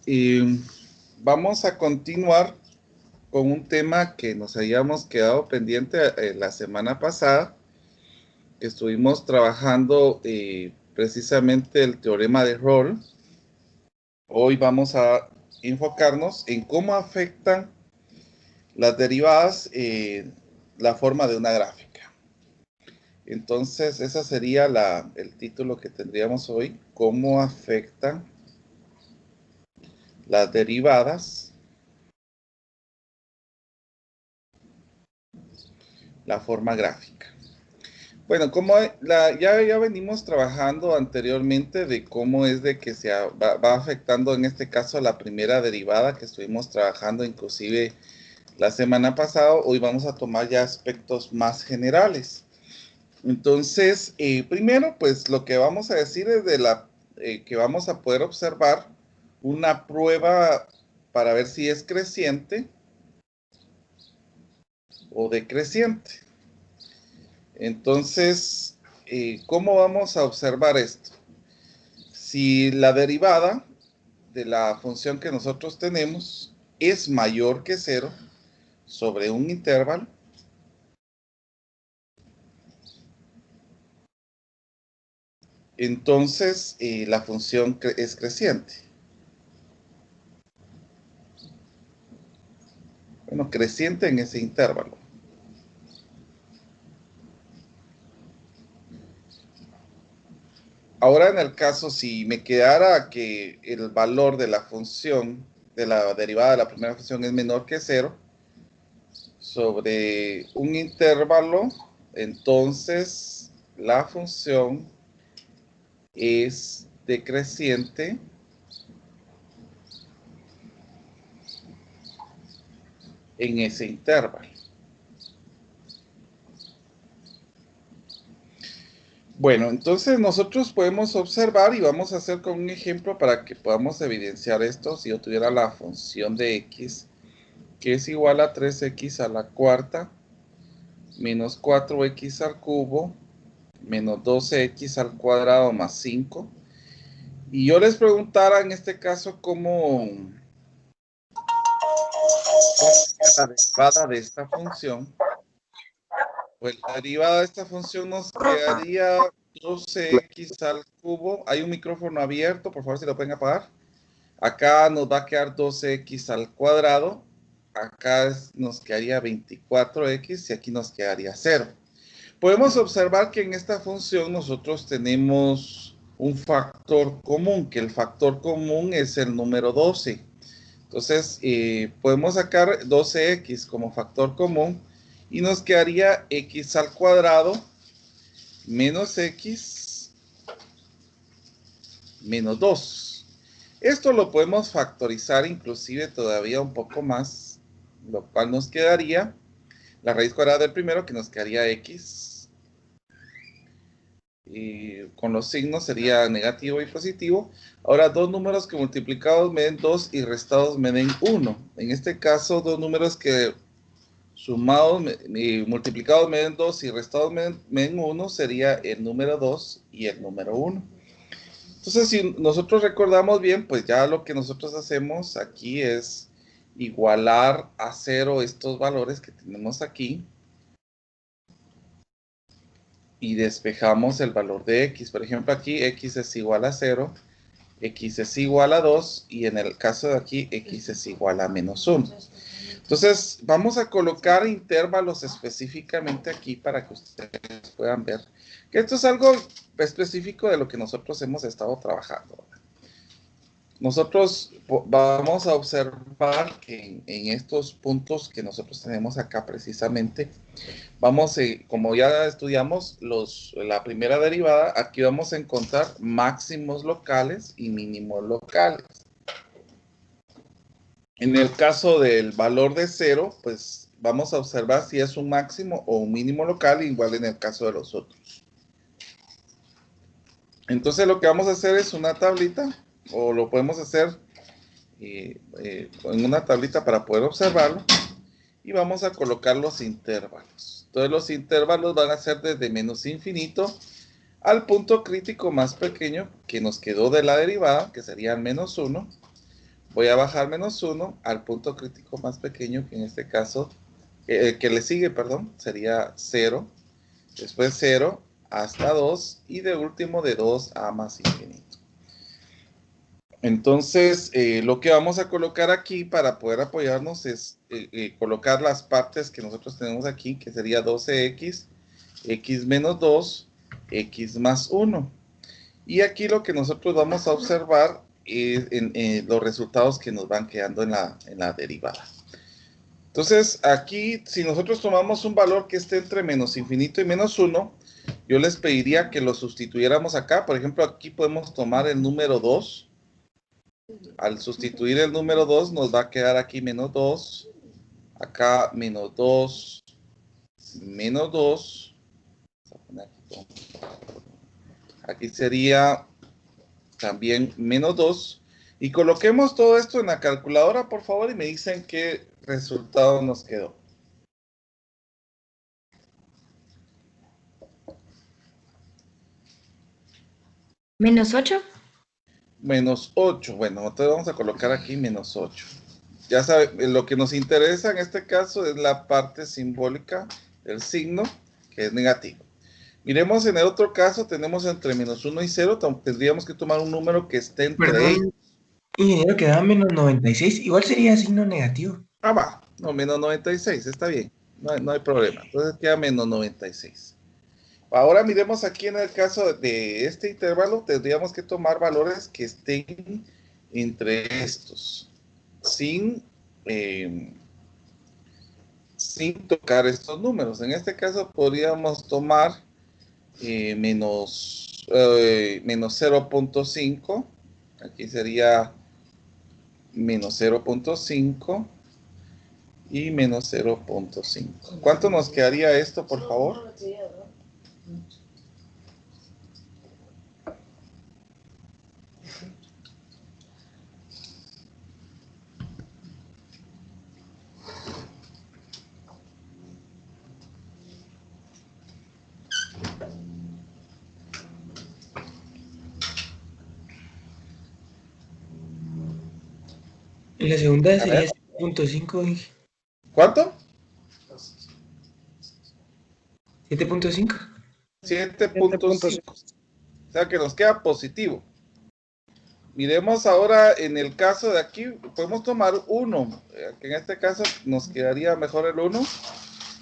Y vamos a continuar con un tema que nos habíamos quedado pendiente la semana pasada. Estuvimos trabajando precisamente el teorema de Rolle. Hoy vamos a enfocarnos en cómo afectan las derivadas la forma de una gráfica. Entonces, ese sería el título que tendríamos hoy: cómo afectan las derivadas la forma gráfica. Bueno, como ya venimos trabajando anteriormente de cómo es de que va afectando en este caso la primera derivada que estuvimos trabajando inclusive la semana pasada. Hoy vamos a tomar ya aspectos más generales. Entonces, primero, pues lo que vamos a decir es que vamos a poder observar una prueba para ver si es creciente o decreciente. Entonces, ¿cómo vamos a observar esto? Si la derivada de la función que nosotros tenemos es mayor que 0 sobre un intervalo, entonces la función es creciente. Bueno, creciente en ese intervalo. Ahora, en el caso, si me quedara que el valor de la función, de la derivada de la primera función es menor que 0 sobre un intervalo, entonces la función es decreciente en ese intervalo. Bueno, entonces nosotros podemos observar y vamos a hacer con un ejemplo para que podamos evidenciar esto. Si yo tuviera la función de x que es igual a 3x a la cuarta menos 4x al cubo menos 12x al cuadrado más 5. Y yo les preguntara en este caso cómo es la derivada de esta función. Pues la derivada de esta función nos quedaría 12x al cubo. Hay un micrófono abierto, por favor, si lo pueden apagar. Acá nos va a quedar 12x al cuadrado. Acá nos quedaría 24x y aquí nos quedaría 0. Podemos observar que en esta función nosotros tenemos un factor común, que el factor común es el número 12. Entonces, podemos sacar 12x como factor común y nos quedaría x al cuadrado menos x menos 2. Esto lo podemos factorizar inclusive todavía un poco más, lo cual nos quedaría la raíz cuadrada del primero, que nos quedaría x. Y con los signos sería negativo y positivo. Ahora, dos números que multiplicados me den 2 y restados me den 1. En este caso, dos números que sumados y multiplicados me den 2 y restados me den 1 sería el número 2 y el número 1. Entonces, si nosotros recordamos bien, pues ya lo que nosotros hacemos aquí es igualar a 0 estos valores que tenemos aquí y despejamos el valor de x. Por ejemplo, aquí x es igual a 0, x es igual a 2 y en el caso de aquí x es igual a menos 1. Entonces, vamos a colocar intervalos específicamente aquí para que ustedes puedan ver que esto es algo específico de lo que nosotros hemos estado trabajando. Nosotros vamos a observar que en estos puntos que nosotros tenemos acá precisamente, como ya estudiamos la primera derivada, aquí vamos a encontrar máximos locales y mínimos locales. En el caso del valor de 0, pues vamos a observar si es un máximo o un mínimo local, igual en el caso de los otros. Entonces lo que vamos a hacer es una tablita, o lo podemos hacer en una tablita para poder observarlo, y vamos a colocar los intervalos. Entonces los intervalos van a ser desde menos infinito al punto crítico más pequeño que nos quedó de la derivada, que sería el menos 1. voy a bajar menos 1 al punto crítico más pequeño, que en este caso, que le sigue, perdón, sería 0, después 0 hasta 2 y de último de 2 a más infinito. Entonces, lo que vamos a colocar aquí para poder apoyarnos es colocar las partes que nosotros tenemos aquí, que sería 12x, x menos 2, x más 1. Y aquí lo que nosotros vamos a observar es los resultados que nos van quedando en la derivada. Entonces, aquí, si nosotros tomamos un valor que esté entre menos infinito y menos 1, yo les pediría que lo sustituyéramos acá. Por ejemplo, aquí podemos tomar el número 2. Al sustituir el número 2 nos va a quedar aquí menos 2, acá menos 2, menos 2, aquí sería también menos 2, y coloquemos todo esto en la calculadora, por favor, y me dicen qué resultado nos quedó. ¿Menos 8? Menos 8, bueno, entonces vamos a colocar aquí menos 8. Ya saben, lo que nos interesa en este caso es la parte simbólica, el signo, que es negativo. Miremos en el otro caso, tenemos entre menos 1 y 0, tendríamos que tomar un número que esté entre ellos. Perdón, ingeniero, quedaba menos 96. Igual sería signo negativo. Ah, va, no, menos 96, está bien, no hay problema. Entonces queda menos 96. Ahora miremos aquí en el caso de este intervalo, tendríamos que tomar valores que estén entre estos, sin tocar estos números. En este caso podríamos tomar menos 0.5, aquí sería menos 0.5 y menos 0.5. ¿Cuánto nos quedaría esto, por favor? En la segunda A sería ver. 7.5. ¿Cuánto? 7.5. 7.5. O sea que nos queda positivo. Miremos ahora en el caso de aquí, podemos tomar 1. En este caso nos quedaría mejor el 1.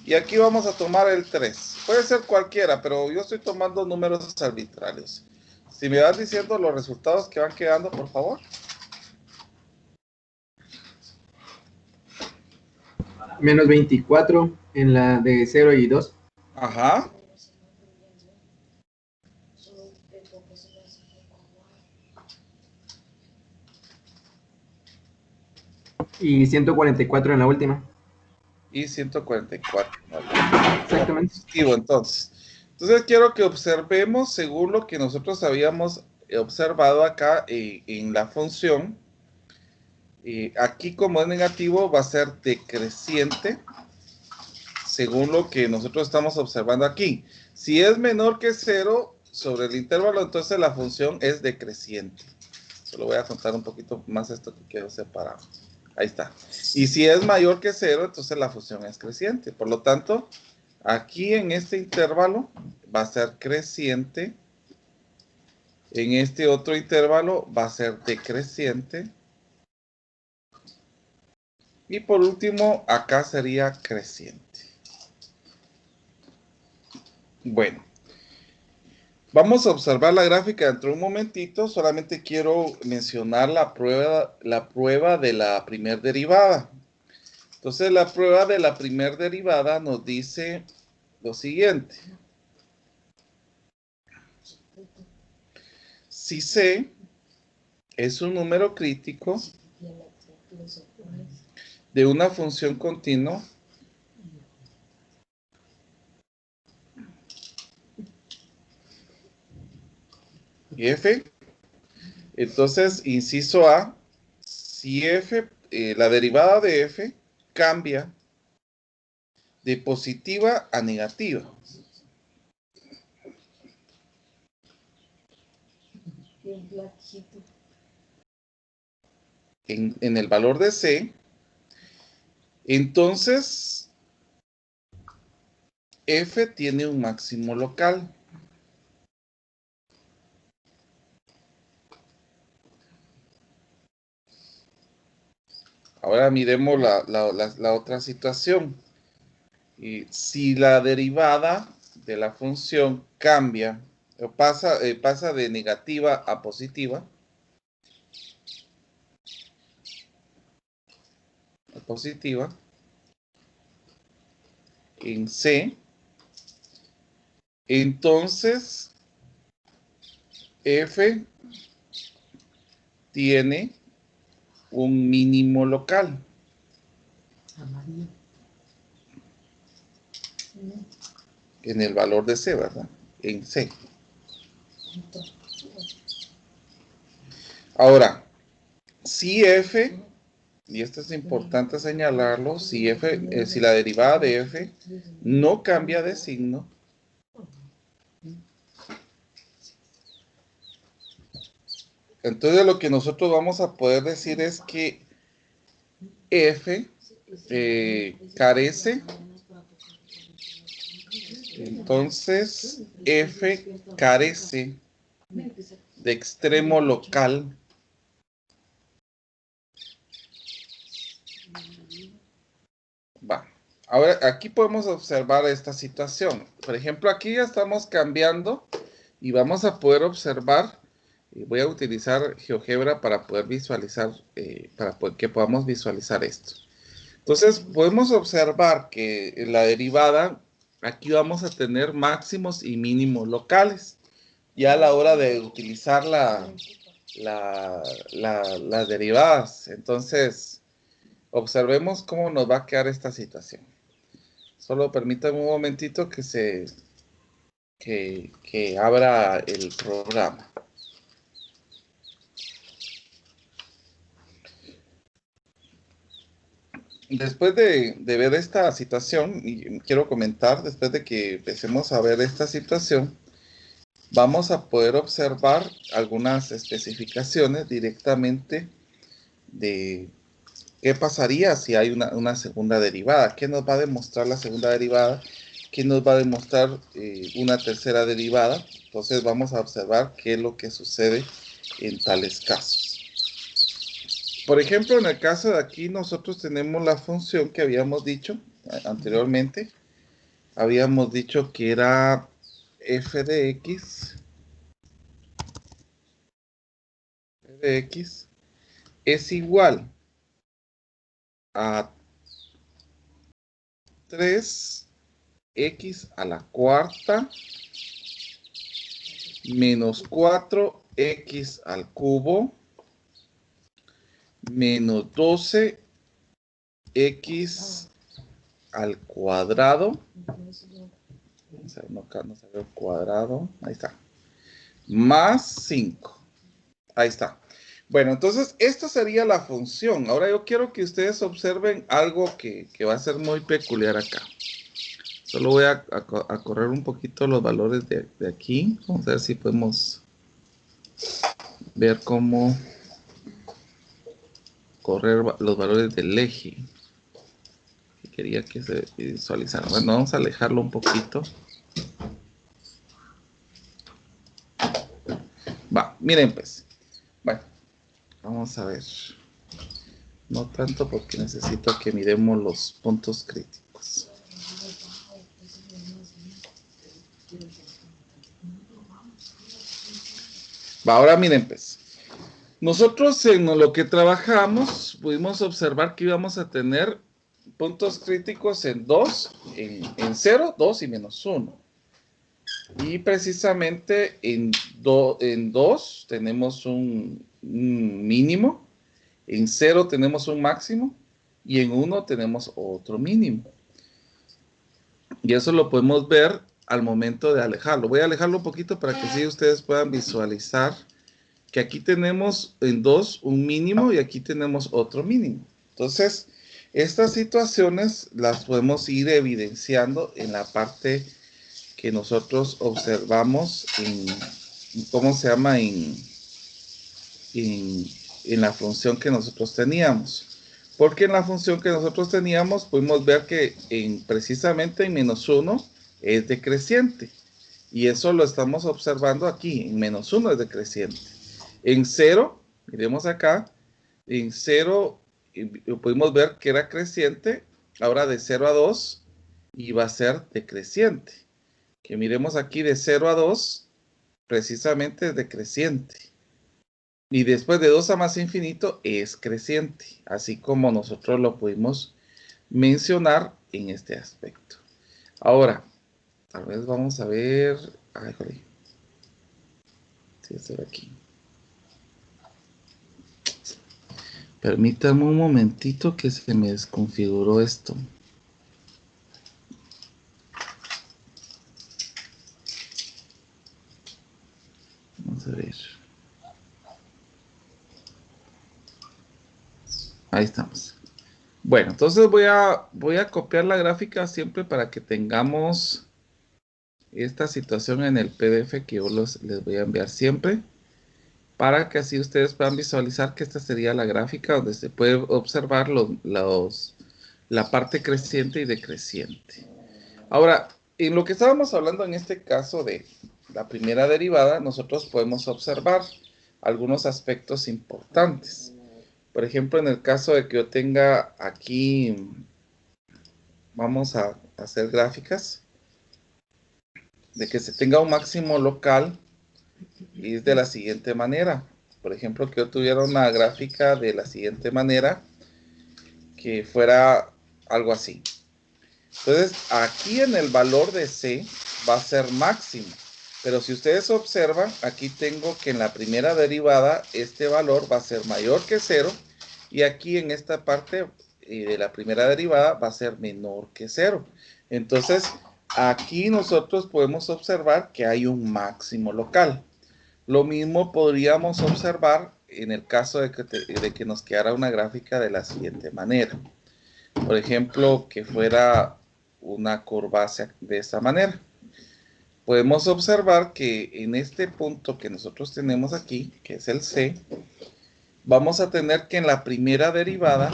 Y aquí vamos a tomar el 3. Puede ser cualquiera, pero yo estoy tomando números arbitrarios. Si me vas diciendo los resultados que van quedando, por favor. Menos 24 en la de 0 y 2. Ajá. Y 144 en la última. Y 144. Exactamente. Positivo, entonces. Entonces quiero que observemos según lo que nosotros habíamos observado acá en la función. Aquí como es negativo va a ser decreciente según lo que nosotros estamos observando aquí. Si es menor que 0 sobre el intervalo, entonces la función es decreciente. Solo voy a contar un poquito más esto que quedó separado. Ahí está. Y si es mayor que 0, entonces la función es creciente. Por lo tanto, aquí en este intervalo va a ser creciente. En este otro intervalo va a ser decreciente. Y por último, acá sería creciente. Bueno, vamos a observar la gráfica dentro de un momentito. Solamente quiero mencionar la prueba de la primer derivada. Entonces, la prueba de la primer derivada nos dice lo siguiente. Si C es un número crítico de una función continua y F, entonces, inciso A, si F, la derivada de F cambia de positiva a negativa. en el valor de C, entonces F tiene un máximo local. Ahora miremos la otra situación. Y si la derivada de la función cambia, pasa de negativa a positiva, en C, entonces F tiene un mínimo local. En el valor de C, ¿verdad? En C. Ahora, si F, y esto es importante señalarlo, si la derivada de F no cambia de signo, entonces lo que nosotros vamos a poder decir es que F carece, entonces F carece de extremo local. Va. Ahora, aquí podemos observar esta situación. Por ejemplo, aquí ya estamos cambiando y vamos a poder observar, voy a utilizar GeoGebra para poder visualizar, que podamos visualizar esto. Entonces, podemos observar que en la derivada, aquí vamos a tener máximos y mínimos locales. Ya a la hora de utilizar las derivadas. Entonces, observemos cómo nos va a quedar esta situación. Solo permítanme un momentito que abra el programa. Después de ver esta situación, y quiero comentar, después de que empecemos a ver esta situación, vamos a poder observar algunas especificaciones directamente de qué pasaría si hay una segunda derivada. ¿Qué nos va a demostrar la segunda derivada? ¿Qué nos va a demostrar una tercera derivada? Entonces vamos a observar qué es lo que sucede en tales casos. Por ejemplo, en el caso de aquí, nosotros tenemos la función que habíamos dicho anteriormente. Habíamos dicho que era f de x es igual a 3x a la cuarta menos 4x al cubo menos 12x al cuadrado. No salió el cuadrado. Ahí está. Más 5. Ahí está. Bueno, entonces esta sería la función. Ahora yo quiero que ustedes observen algo que va a ser muy peculiar acá. Solo voy a correr un poquito los valores de aquí. Vamos a ver si podemos ver cómo correr los valores del eje. Quería que se visualizaran. Bueno, vamos a alejarlo un poquito. Va, miren pues. Bueno, vamos a ver. No tanto porque necesito que miremos los puntos críticos. Va, ahora miren pues. Nosotros en lo que trabajamos pudimos observar que íbamos a tener puntos críticos en 2, en 0, 2 y menos 1. Y precisamente en 2 tenemos un mínimo, en 0 tenemos un máximo y en 1 tenemos otro mínimo. Y eso lo podemos ver al momento de alejarlo. Voy a alejarlo un poquito para que sí ustedes puedan visualizar que aquí tenemos en 2 un mínimo y aquí tenemos otro mínimo. Entonces, estas situaciones las podemos ir evidenciando en la parte que nosotros observamos en ¿cómo se llama? En en la función que nosotros teníamos. Porque en la función que nosotros teníamos pudimos ver que precisamente en -1 es decreciente. Y eso lo estamos observando aquí. En -1 es decreciente. En 0, miremos acá, en 0 pudimos ver que era creciente. Ahora de 0 a 2 y va a ser decreciente. Que miremos aquí de 0 a 2, precisamente es decreciente. Y después de 2 a más infinito es creciente, así como nosotros lo pudimos mencionar en este aspecto. Ahora, tal vez vamos a ver... Ay, joder. Sí, estoy aquí. Permítame un momentito que se me desconfiguró esto. Vamos a ver. Ahí estamos. Bueno, entonces voy a copiar la gráfica siempre para que tengamos esta situación en el PDF que yo les voy a enviar siempre, para que así ustedes puedan visualizar que esta sería la gráfica donde se puede observar la parte creciente y decreciente. Ahora, en lo que estábamos hablando en este caso de la primera derivada, nosotros podemos observar algunos aspectos importantes. Por ejemplo, en el caso de que yo tenga aquí, vamos a hacer gráficas, de que se tenga un máximo local, y es de la siguiente manera. Por ejemplo, que yo tuviera una gráfica de la siguiente manera, que fuera algo así. Entonces, aquí en el valor de C va a ser máximo. Pero si ustedes observan, aquí tengo que en la primera derivada, este valor va a ser mayor que 0. Y aquí en esta parte de la primera derivada va a ser menor que 0. Entonces, aquí nosotros podemos observar que hay un máximo local. Lo mismo podríamos observar en el caso de que nos quedara una gráfica de la siguiente manera. Por ejemplo, que fuera una curvácea de esta manera. Podemos observar que en este punto que nosotros tenemos aquí, que es el C, vamos a tener que en la primera derivada,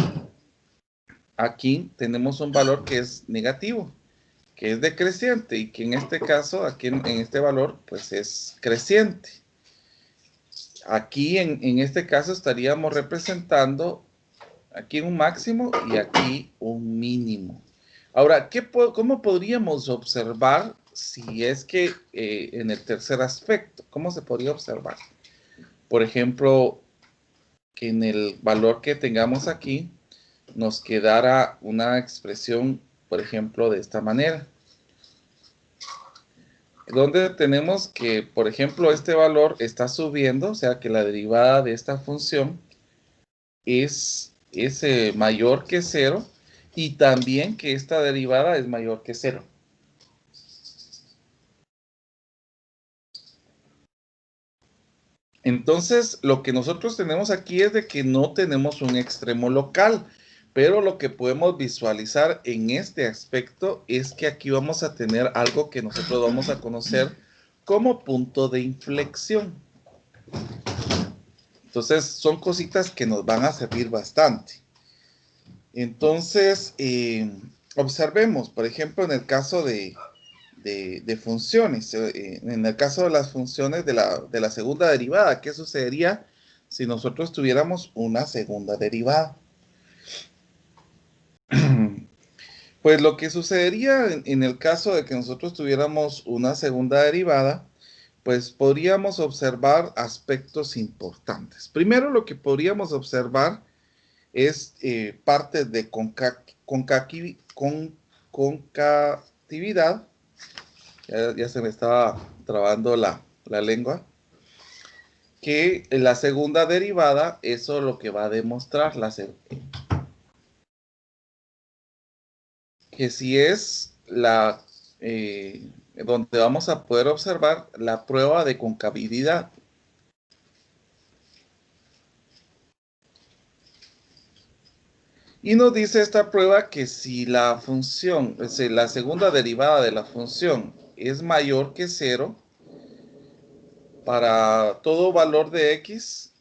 aquí tenemos un valor que es negativo, que es decreciente, y que en este caso, aquí en este valor, pues es creciente. Aquí en este caso estaríamos representando aquí un máximo y aquí un mínimo. Ahora, ¿cómo podríamos observar si es que en el tercer aspecto, cómo se podría observar? Por ejemplo, que en el valor que tengamos aquí nos quedara una expresión, por ejemplo, de esta manera. Donde tenemos que, por ejemplo, este valor está subiendo, o sea que la derivada de esta función es mayor que 0, y también que esta derivada es mayor que 0. Entonces, lo que nosotros tenemos aquí es de que no tenemos un extremo local, pero lo que podemos visualizar en este aspecto es que aquí vamos a tener algo que nosotros vamos a conocer como punto de inflexión. Entonces, son cositas que nos van a servir bastante. Entonces, observemos, por ejemplo, en el caso de funciones, en el caso de las funciones de la segunda derivada, ¿qué sucedería si nosotros tuviéramos una segunda derivada? Pues lo que sucedería en el caso de que nosotros tuviéramos una segunda derivada, pues podríamos observar aspectos importantes. Primero, lo que podríamos observar es partes de concatividad. Ya se me estaba trabando la lengua. Que la segunda derivada, eso es lo que va a demostrar que si es donde vamos a poder observar la prueba de concavidad. Y nos dice esta prueba que si la función, la segunda derivada de la función es mayor que 0, para todo valor de x,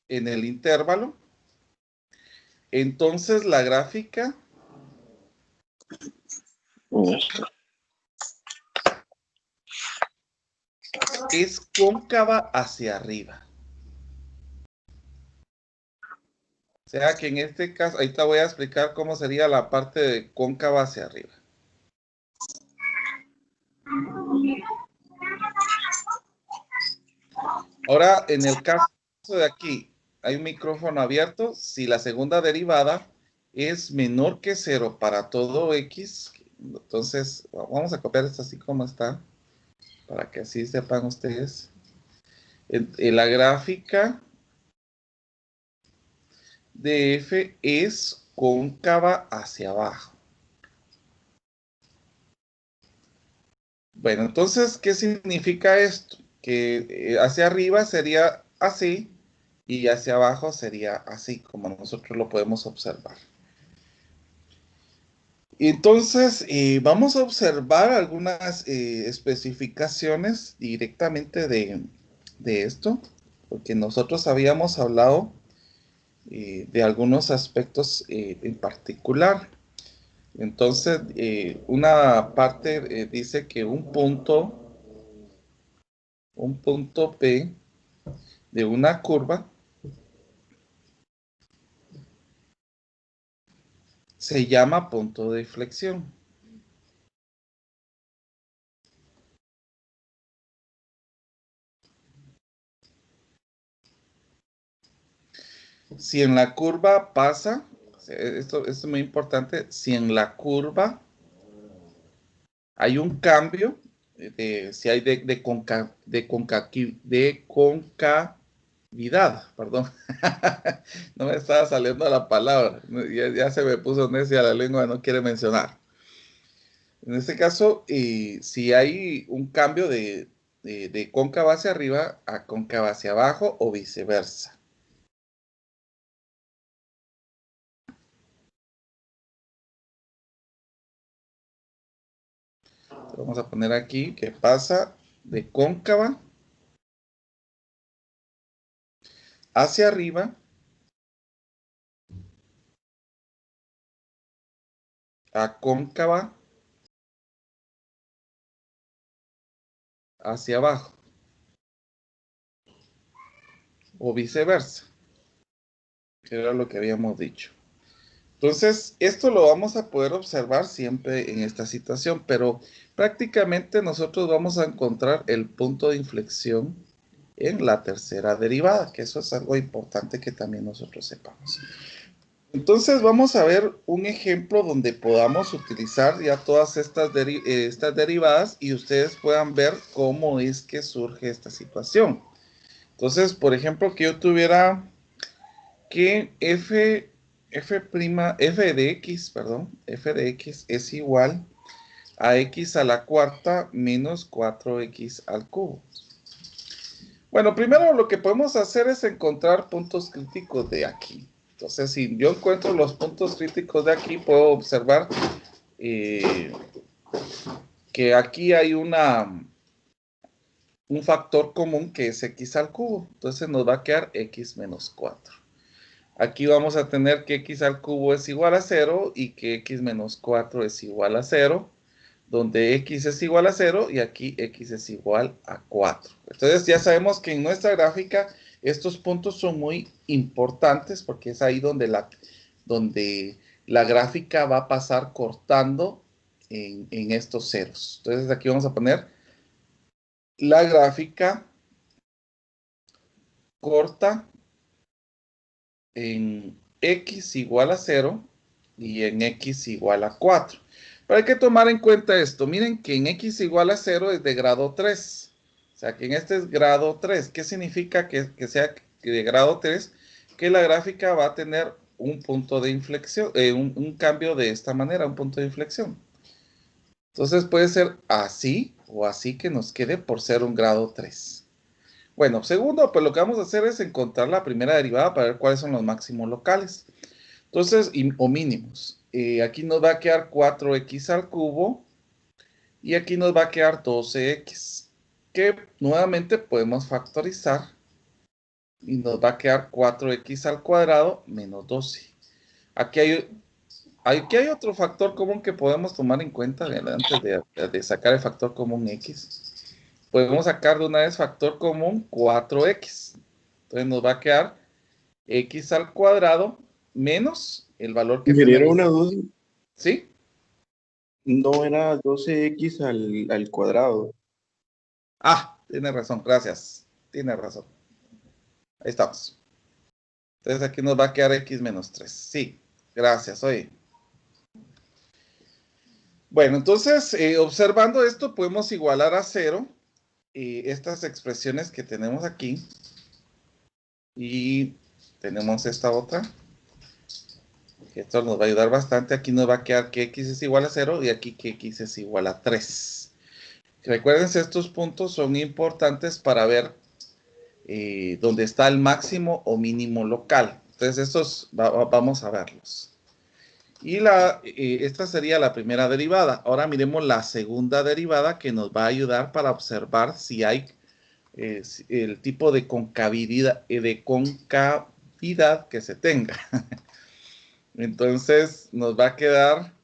en el intervalo, entonces la gráfica es cóncava hacia arriba. O sea que en este caso, ahorita voy a explicar cómo sería la parte de cóncava hacia arriba. Ahora, en el caso de aquí, hay un micrófono abierto. Si la segunda derivada es menor que 0 para todo x, entonces vamos a copiar esto así como está, para que así sepan ustedes. En la gráfica de f es cóncava hacia abajo. Bueno, entonces, ¿qué significa esto? Que hacia arriba sería así y hacia abajo sería así, como nosotros lo podemos observar. Entonces, vamos a observar algunas especificaciones directamente de esto, porque nosotros habíamos hablado de algunos aspectos en particular. Entonces, una parte dice que un punto P de una curva se llama punto de inflexión. Si en la curva pasa, esto es muy importante, si en la curva hay un cambio, si hay de concavidad, perdón, no me estaba saliendo la palabra, ya se me puso necia la lengua, no quiere mencionar. En este caso, si hay un cambio de cóncava hacia arriba a cóncava hacia abajo o viceversa. Vamos a poner aquí que pasa de cóncava hacia arriba a cóncava hacia abajo o viceversa, que era lo que habíamos dicho. Entonces, esto lo vamos a poder observar siempre en esta situación, pero prácticamente nosotros vamos a encontrar el punto de inflexión en la tercera derivada, que eso es algo importante que también nosotros sepamos. Entonces vamos a ver un ejemplo donde podamos utilizar ya todas estas derivadas y ustedes puedan ver cómo es que surge esta situación. Entonces, por ejemplo, que yo tuviera que f de x es igual a x a la cuarta menos 4x al cubo. Bueno, primero lo que podemos hacer es encontrar puntos críticos de aquí. Entonces, si yo encuentro los puntos críticos de aquí, puedo observar que aquí hay un factor común que es x al cubo. Entonces nos va a quedar x menos 4. Aquí vamos a tener que x al cubo es igual a 0 y que x menos 4 es igual a 0, donde x es igual a 0 y aquí x es igual a 4. Entonces ya sabemos que en nuestra gráfica estos puntos son muy importantes porque es ahí donde la gráfica va a pasar cortando en estos ceros. Entonces aquí vamos a poner la gráfica corta en x igual a 0 y en x igual a 4. Pero hay que tomar en cuenta esto. Miren que en x igual a 0 es de grado 3. O sea, que en este es grado 3. ¿Qué significa que sea de grado 3? Que la gráfica va a tener un punto de inflexión, un cambio de esta manera, un punto de inflexión. Entonces puede ser así o así que nos quede por ser un grado 3. Bueno, segundo, pues lo que vamos a hacer es encontrar la primera derivada para ver cuáles son los máximos locales. Entonces, o mínimos. Aquí nos va a quedar 4x al cubo y aquí nos va a quedar 12x, que nuevamente podemos factorizar y nos va a quedar 4x al cuadrado menos 12. Aquí hay otro factor común que podemos tomar en cuenta antes de sacar el factor común x. Podemos sacar de una vez factor común 4x. Entonces nos va a quedar x al cuadrado menos el valor que Ingeniero, tenemos. una duda. ¿Sí? No era 12x al cuadrado. Ah, tiene razón, gracias. Tiene razón. Ahí estamos. Entonces aquí nos va a quedar x menos 3. Sí, gracias, oye. Bueno, entonces, observando esto, podemos igualar a 0 estas expresiones que tenemos aquí. Y tenemos esta otra. Esto nos va a ayudar bastante. Aquí nos va a quedar que x es igual a 0 y aquí que x es igual a 3. Recuerden, estos puntos son importantes para ver dónde está el máximo o mínimo local. Entonces, estos vamos a verlos. Y esta sería la primera derivada. Ahora miremos la segunda derivada que nos va a ayudar para observar si hay el tipo de concavidad que se tenga. Entonces, nos va a quedar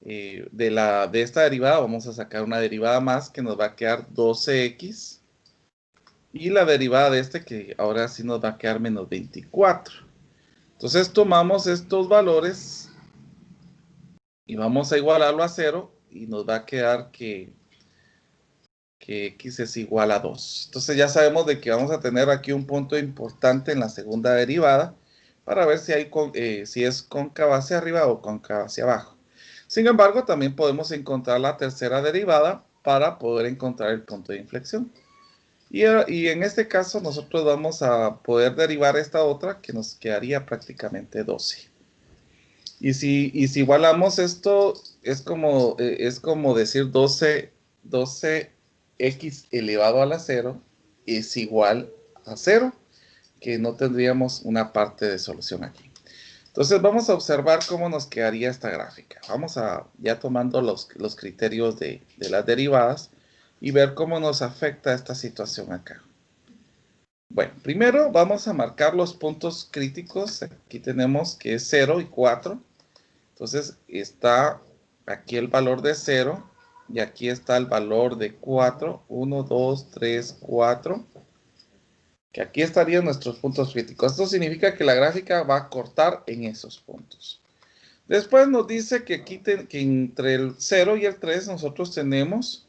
de esta derivada, vamos a sacar una derivada más que nos va a quedar 12x. Y la derivada de este que ahora sí nos va a quedar menos 24. Entonces tomamos estos valores y vamos a igualarlo a 0 y nos va a quedar que x es igual a 2. Entonces ya sabemos de que vamos a tener aquí un punto importante en la segunda derivada para ver si es cóncava hacia arriba o cóncava hacia abajo. Sin embargo, también podemos encontrar la tercera derivada para poder encontrar el punto de inflexión. Y en este caso nosotros vamos a poder derivar esta otra que nos quedaría prácticamente 12. Y si igualamos esto, es como decir 12x elevado a la 0 es igual a 0, que no tendríamos una parte de solución aquí. Entonces vamos a observar cómo nos quedaría esta gráfica. Vamos a, ya tomando los criterios de las derivadas, y ver cómo nos afecta esta situación acá. Bueno, primero vamos a marcar los puntos críticos. Aquí tenemos que es 0 y 4. Entonces está aquí el valor de 0 y aquí está el valor de 4. 1, 2, 3, 4. Que aquí estarían nuestros puntos críticos. Esto significa que la gráfica va a cortar en esos puntos. Después nos dice que aquí que entre el 0 y el 3 nosotros tenemos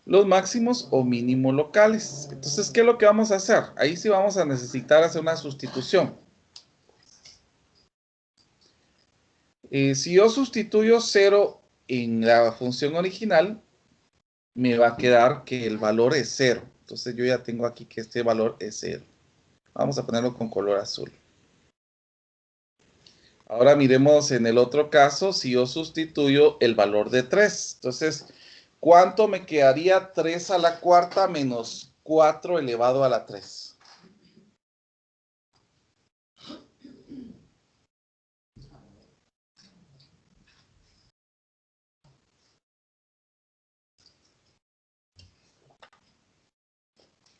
los máximos o mínimos locales. Entonces, ¿qué es lo que vamos a hacer? Ahí sí vamos a necesitar hacer una sustitución. Si yo sustituyo 0 en la función original, me va a quedar que el valor es 0. Entonces, yo ya tengo aquí que este valor es 0. Vamos a ponerlo con color azul. Ahora miremos en el otro caso, si yo sustituyo el valor de 3. Entonces, ¿cuánto me quedaría 3 a la cuarta menos 4 elevado a la 3?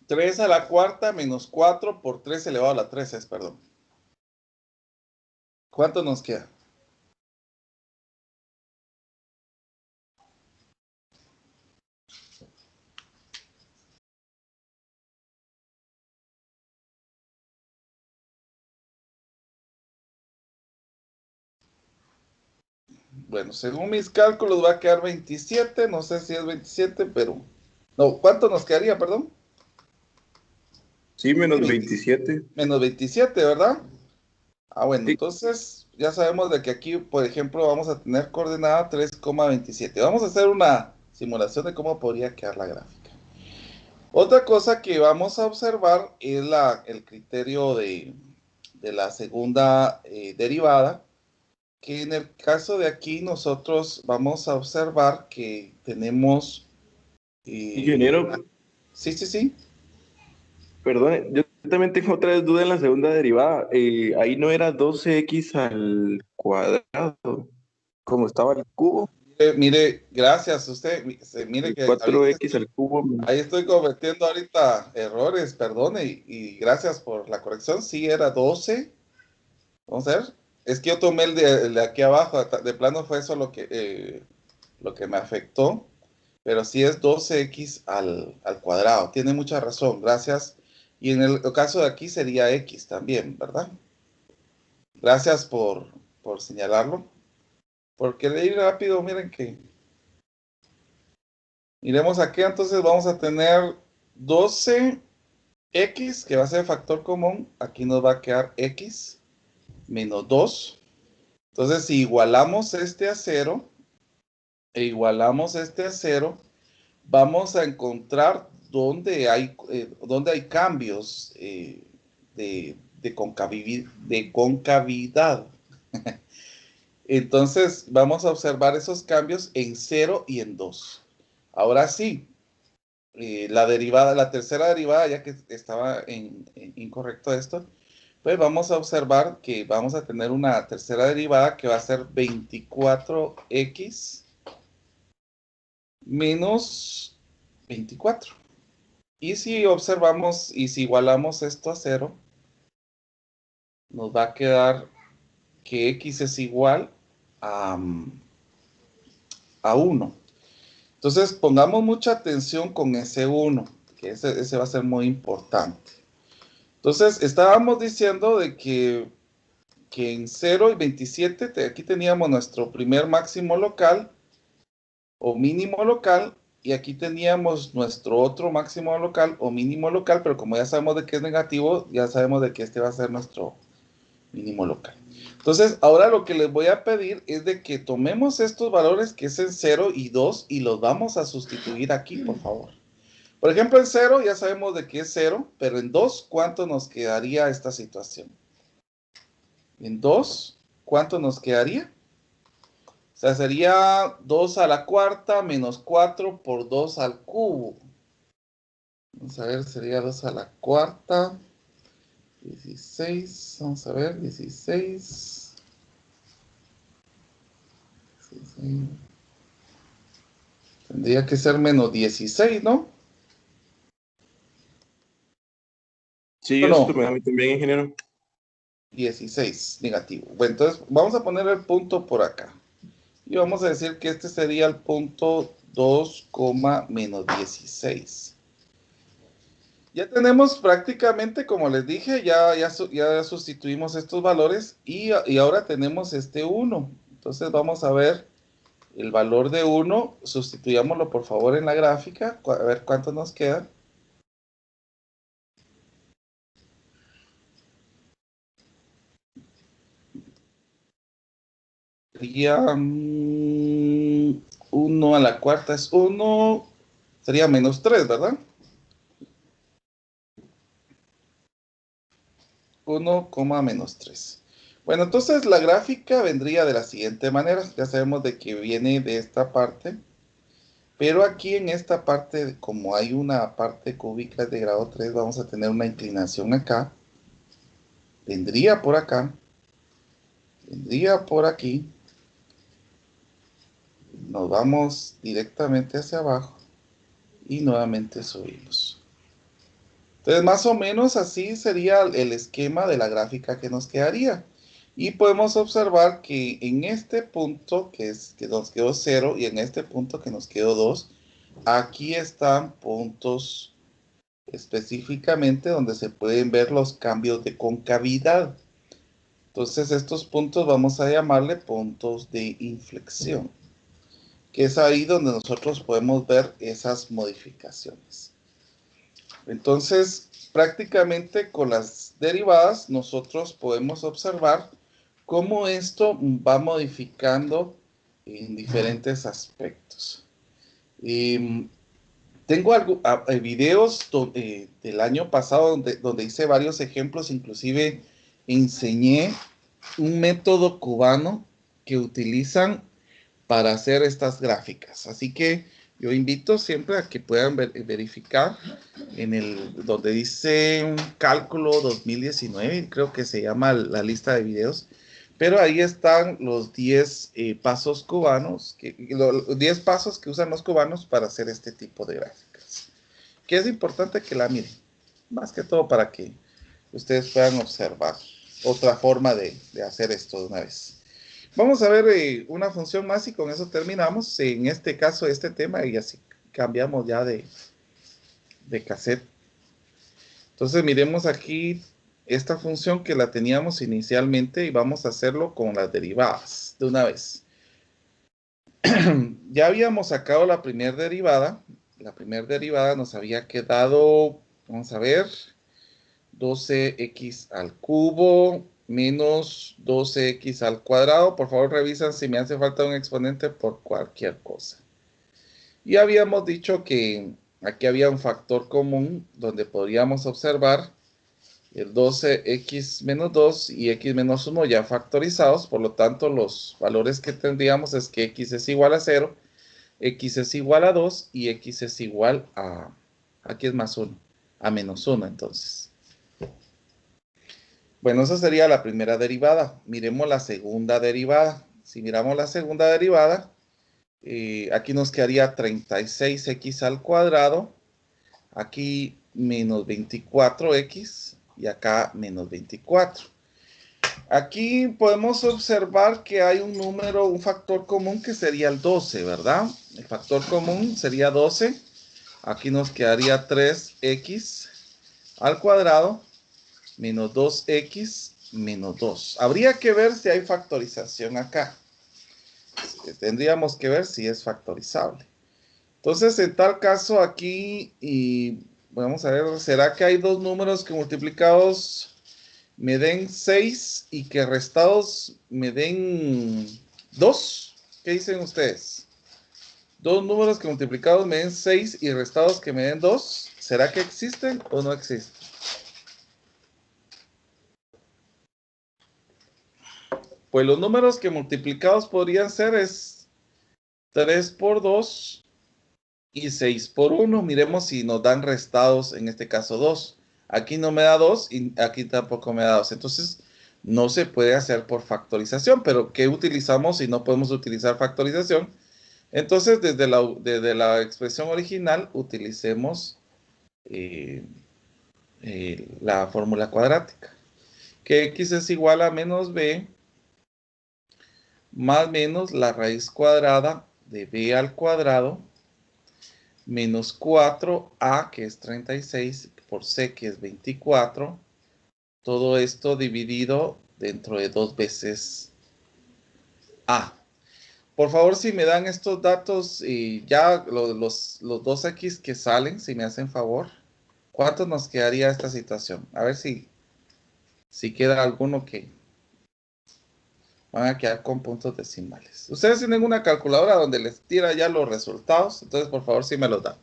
Tres a la cuarta menos 4 por 3 elevado a la 3 es, perdón. ¿Cuánto nos queda? Bueno, según mis cálculos va a quedar 27, no sé si es 27, pero... No, ¿cuánto nos quedaría, perdón? Sí, menos 27. Menos 27, ¿verdad? Ah, bueno, Sí. entonces ya sabemos de que aquí, por ejemplo, vamos a tener coordenada 3,27. Vamos a hacer una simulación de cómo podría quedar la gráfica. Otra cosa que vamos a observar es el criterio de la segunda derivada, que en el caso de aquí nosotros vamos a observar que tenemos... Ingeniero, Sí. perdone, yo también tengo otra vez duda en la segunda derivada. Ahí no era 12x al cuadrado, como estaba el cubo. Mire, gracias. Usted, mire que ahorita 4x al cubo. ahí estoy cometiendo ahorita errores, perdone, y gracias por la corrección. Sí, era 12. Vamos a ver. Es que yo tomé el de aquí abajo, de plano fue eso lo que me afectó, pero sí es 12x al cuadrado. Tiene mucha razón, gracias. Y en el caso de aquí sería x también, ¿verdad? Gracias por señalarlo. Porque leí rápido, miren que... Miremos aquí, entonces vamos a tener 12x, que va a ser factor común. Aquí nos va a quedar x menos 2. Entonces, si igualamos este a 0 e igualamos este a 0, vamos a encontrar dónde hay cambios de concavidad. Entonces, vamos a observar esos cambios en 0 y en 2. Ahora sí, la tercera derivada, ya que estaba incorrecto esto, pues vamos a observar que vamos a tener una tercera derivada que va a ser 24x menos 24. Y si observamos y si igualamos esto a 0, nos va a quedar que x es igual a 1. Entonces, pongamos mucha atención con ese 1, que ese va a ser muy importante. Entonces, estábamos diciendo de que en 0 y 27, aquí teníamos nuestro primer máximo local o mínimo local, y aquí teníamos nuestro otro máximo local o mínimo local, pero como ya sabemos de que es negativo, ya sabemos de que este va a ser nuestro mínimo local. Entonces, ahora lo que les voy a pedir es de que tomemos estos valores que es en 0 y 2 y los vamos a sustituir aquí, por favor. Por ejemplo, en 0 ya sabemos de que es 0, pero en 2, ¿cuánto nos quedaría esta situación? En 2, ¿cuánto nos quedaría? O sea, sería 2 a la cuarta menos 4 por 2 al cubo. Vamos a ver, sería 2 a la cuarta. 16, vamos a ver, 16. 16. Tendría que ser menos 16, ¿no? Sí, ¿O eso no? me da a mí también, ingeniero. 16, negativo. Bueno, entonces vamos a poner el punto por acá. Y vamos a decir que este sería el punto 2, menos 16. Ya tenemos prácticamente, como les dije, ya sustituimos estos valores y ahora tenemos este 1. Entonces vamos a ver el valor de 1, sustituyámoslo por favor en la gráfica, a ver cuánto nos queda. Sería 1 a la cuarta es 1, sería menos 3, ¿verdad? 1, menos 3. Bueno, entonces la gráfica vendría de la siguiente manera. Ya sabemos de que viene de esta parte. Pero aquí en esta parte, como hay una parte cúbica de grado 3, vamos a tener una inclinación acá. Vendría por acá. Vendría por aquí. Nos vamos directamente hacia abajo. Y nuevamente subimos. Entonces, más o menos así sería el esquema de la gráfica que nos quedaría. Y podemos observar que en este punto, que nos quedó 0, y en este punto que nos quedó 2, aquí están puntos específicamente donde se pueden ver los cambios de concavidad. Entonces, estos puntos vamos a llamarle puntos de inflexión, que es ahí donde nosotros podemos ver esas modificaciones. Entonces, prácticamente con las derivadas nosotros podemos observar cómo esto va modificando en diferentes aspectos. Tengo videos del año pasado donde hice varios ejemplos, inclusive enseñé un método cubano que utilizan para hacer estas gráficas. Así que yo invito siempre a que puedan verificar donde dice un cálculo 2019, creo que se llama la lista de videos. Pero ahí están los 10 pasos cubanos, los 10 pasos que usan los cubanos para hacer este tipo de gráficas. Que es importante que la miren, más que todo para que ustedes puedan observar otra forma de hacer esto de una vez. Vamos a ver una función más y con eso terminamos. En este caso, este tema, y así cambiamos ya de cassette. Entonces, miremos aquí esta función que la teníamos inicialmente y vamos a hacerlo con las derivadas de una vez. Ya habíamos sacado la primera derivada. La primera derivada nos había quedado, vamos a ver, 12x al cubo menos 12x al cuadrado. Por favor, revisan si me hace falta un exponente por cualquier cosa. Y habíamos dicho que aquí había un factor común donde podríamos observar el 12x menos 2 y x menos 1 ya factorizados. Por lo tanto, los valores que tendríamos es que x es igual a 0, x es igual a 2 y x es igual a, aquí es más 1, a menos 1 entonces. Bueno, esa sería la primera derivada. Miremos la segunda derivada. Si miramos la segunda derivada, aquí nos quedaría 36x al cuadrado. Aquí menos 24x y acá menos 24. Aquí podemos observar que hay un número, un factor común que sería el 12, ¿verdad? El factor común sería 12. Aquí nos quedaría 3x al cuadrado menos 2x menos 2. Habría que ver si hay factorización acá. Tendríamos que ver si es factorizable. Entonces, en tal caso aquí, y vamos a ver, ¿será que hay dos números que multiplicados me den 6 y que restados me den 2? ¿Qué dicen ustedes? Dos números que multiplicados me den 6 y restados que me den 2. ¿Será que existen o no existen? Pues los números que multiplicados podrían ser es 3 por 2 y 6 por 1. Miremos si nos dan restados, en este caso 2. Aquí no me da 2 y aquí tampoco me da 2. Entonces, no se puede hacer por factorización. Pero, ¿qué utilizamos si no podemos utilizar factorización? Entonces, desde la expresión original, utilicemos la fórmula cuadrática. Que x es igual a menos b más menos la raíz cuadrada de b al cuadrado menos 4a, que es 36, por c, que es 24. Todo esto dividido dentro de 2 veces a. Por favor, si me dan estos datos y ya los 2x que salen, si me hacen favor, ¿cuánto nos quedaría esta situación? A ver si queda alguno que van a quedar con puntos decimales. Ustedes tienen una calculadora donde les tira ya los resultados, entonces por favor si me los dan.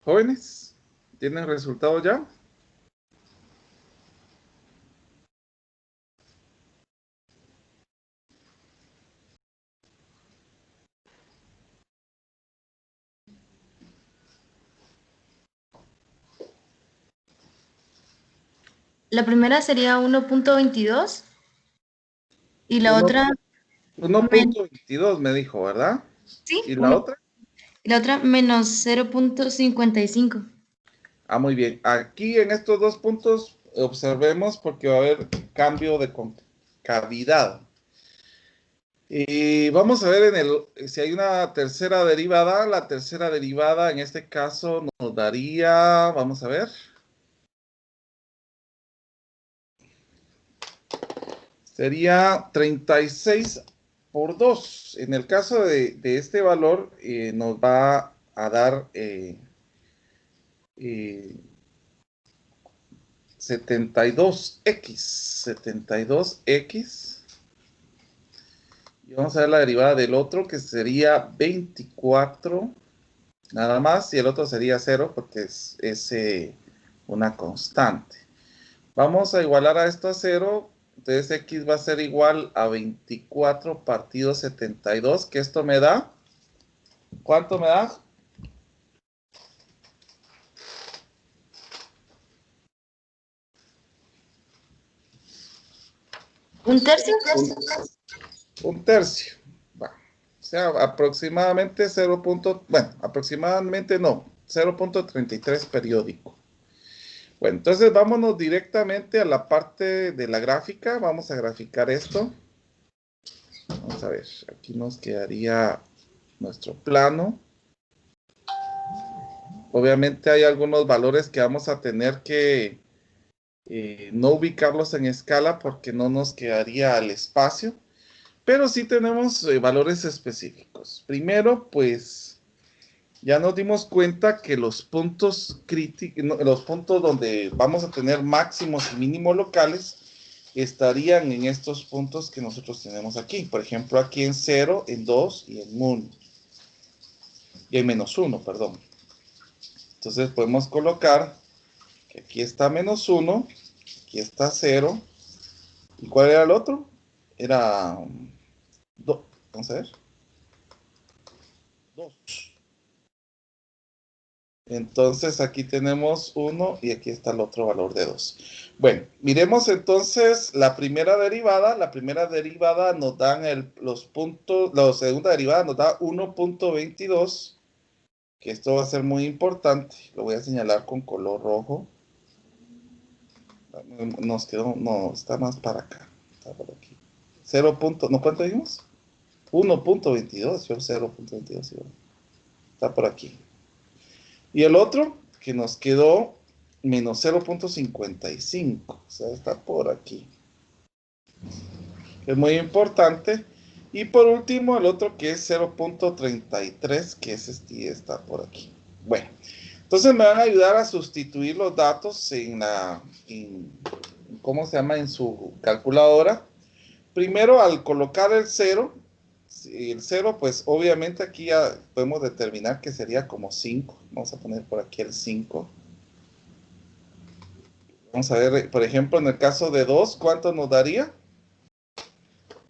Jóvenes, ¿tienen resultados ya? La primera sería 1.22 y la otra, 1.22 me dijo, ¿verdad? sí, ¿Y la otra? y la otra menos 0.55. Ah, muy bien. Aquí en estos dos puntos observemos porque va a haber cambio de cavidad. Y vamos a ver si hay una tercera derivada. La tercera derivada en este caso nos daría, vamos a ver. Sería 36 por 2. En el caso de este valor nos va a dar 72x. 72x. Y vamos a ver la derivada del otro, que sería 24, nada más, y el otro sería 0, porque es una constante. Vamos a igualar a esto a 0, entonces x va a ser igual a 24 partido 72, que esto me da, ¿cuánto me da? ¿Un tercio? Un tercio. Va. O sea, aproximadamente 0. Bueno, aproximadamente no, 0.33 periódico. Bueno, entonces vámonos directamente a la parte de la gráfica. Vamos a graficar esto. Vamos a ver, aquí nos quedaría nuestro plano. Obviamente hay algunos valores que vamos a tener que no ubicarlos en escala porque no nos quedaría el espacio. Pero sí tenemos valores específicos. Primero, pues ya nos dimos cuenta que los puntos críticos, los puntos donde vamos a tener máximos y mínimos locales, estarían en estos puntos que nosotros tenemos aquí. Por ejemplo, aquí en 0, en 2 y en 1. Y en -1, perdón. Entonces podemos colocar que aquí está -1, aquí está 0. ¿Y cuál era el otro? Era 2. Vamos a ver. 2. Entonces aquí tenemos 1 y aquí está el otro valor de 2. Bueno, miremos entonces la primera derivada. La primera derivada nos dan los puntos, la segunda derivada nos da 1.22, que esto va a ser muy importante. Lo voy a señalar con color rojo. Nos quedó, no, está más para acá. Está por aquí. 0. ¿No cuánto dijimos? 1.22, yo 0.22. Está por aquí. Y el otro que nos quedó menos 0.55, o sea, está por aquí. Es muy importante. Y por último, el otro que es 0.33, que es este y está por aquí. Bueno, entonces me van a ayudar a sustituir los datos ¿cómo se llama? En su calculadora. Primero, al colocar el 0, pues obviamente aquí ya podemos determinar que sería como 5. Vamos a poner por aquí el 5. Vamos a ver, por ejemplo, en el caso de 2, ¿cuánto nos daría?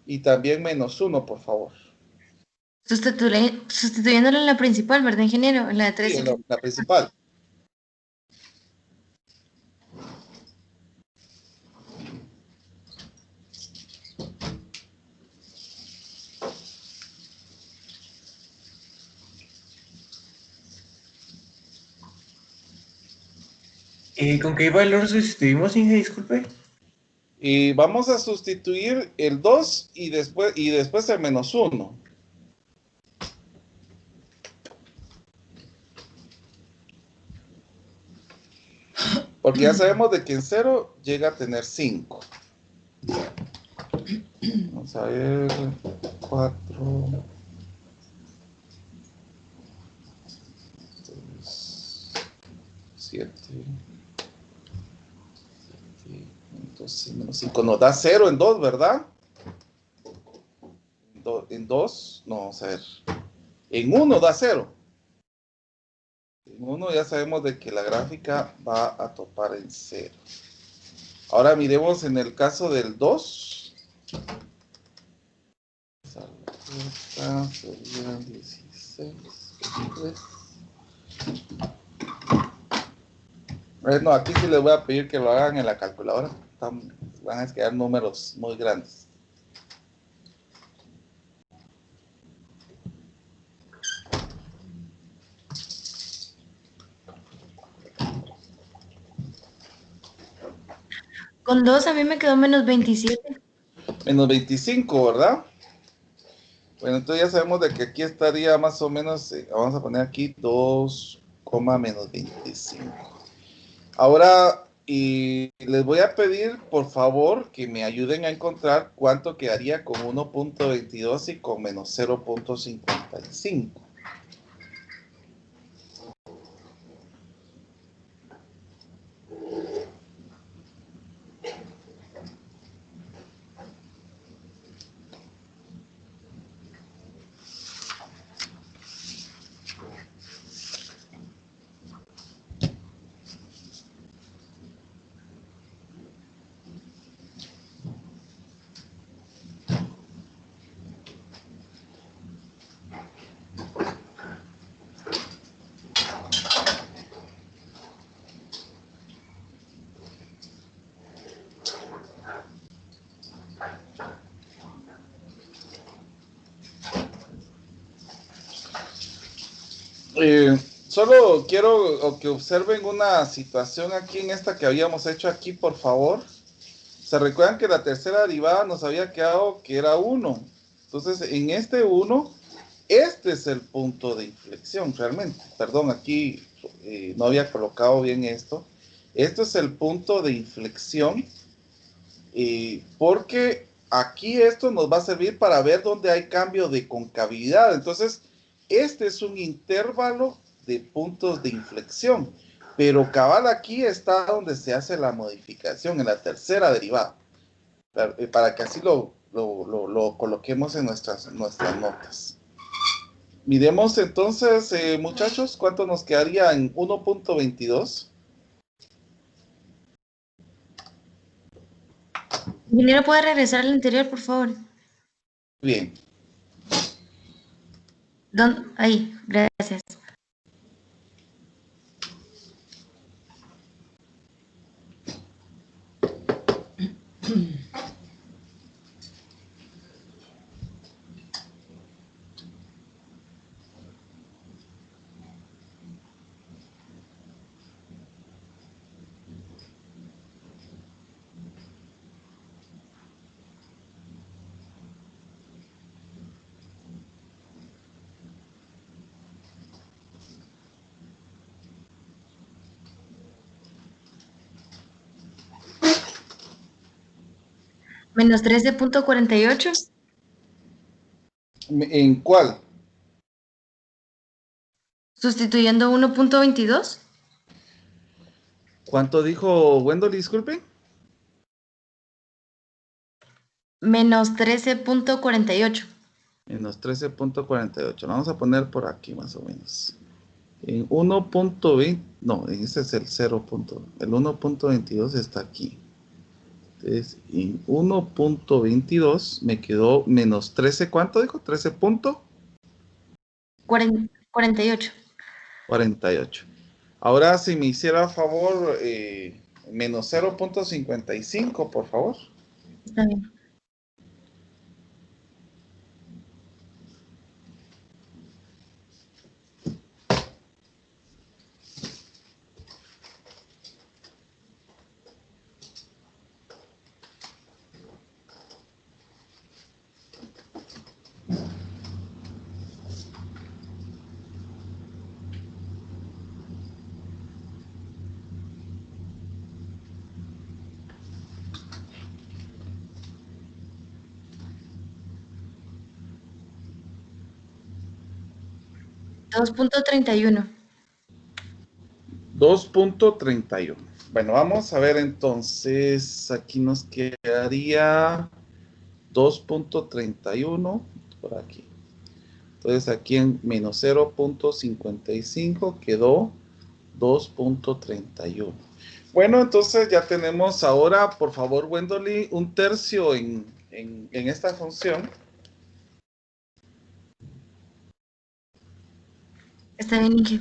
Y también -1, por favor. Sustituyéndolo en la principal, ¿verdad, ingeniero? En la de Sí, 3 y la principal. ¿Con qué valor sustituimos, Inge? Disculpe. Y vamos a sustituir el 2 y después el -1. Porque ya sabemos de que en 0 llega a tener 5. Vamos a ver. 4. 7. Entonces, -5 nos da 0 en 2, ¿verdad? En 2, no, vamos a ver. En 1 da 0. En 1 ya sabemos de que la gráfica va a topar en 0. Ahora miremos en el caso del 2. Serían 16. 23. Bueno, aquí sí les voy a pedir que lo hagan en la calculadora. Van a quedar números muy grandes. con 2 a mí me quedó -27. Menos 25, ¿verdad? Bueno, entonces ya sabemos de que aquí estaría más o menos, vamos a poner aquí 2, menos 25. Ahora, y les voy a pedir, por favor, que me ayuden a encontrar cuánto quedaría con 1.22 y con menos 0.55. Solo quiero que observen una situación aquí en esta que habíamos hecho aquí, por favor. ¿Se recuerdan que la tercera derivada nos había quedado que era 1? Entonces, en este 1, este es el punto de inflexión realmente. Perdón, aquí no había colocado bien esto. Este es el punto de inflexión porque aquí esto nos va a servir para ver dónde hay cambio de concavidad. Entonces, este es un intervalo de puntos de inflexión, pero cabal aquí está donde se hace la modificación, en la tercera derivada, para que así lo coloquemos en nuestras notas. Miremos entonces, muchachos, ¿cuánto nos quedaría en 1.22? Ingeniero, ¿puede regresar al anterior, por favor? Bien. Ahí, gracias. Menos 13.48. ¿En cuál? Sustituyendo 1.22. ¿Cuánto dijo Wendell? Disculpe. Menos 13.48. Menos 13.48. Lo vamos a poner por aquí más o menos. En 1.20, no, ese es el 0. El 1.22 está aquí. Entonces, en 1.22 me quedó menos 13, ¿cuánto dijo? 48. 13.48. Ahora, si me hiciera favor, menos 0.55, por favor. Está bien. $2.31. 2.31. Bueno, vamos a ver entonces. Aquí nos quedaría 2.31 por aquí. Entonces aquí en menos 0.55 quedó 2.31. Bueno, entonces ya tenemos ahora, por favor, Wendolly, un tercio en esta función. Está bien, Inge.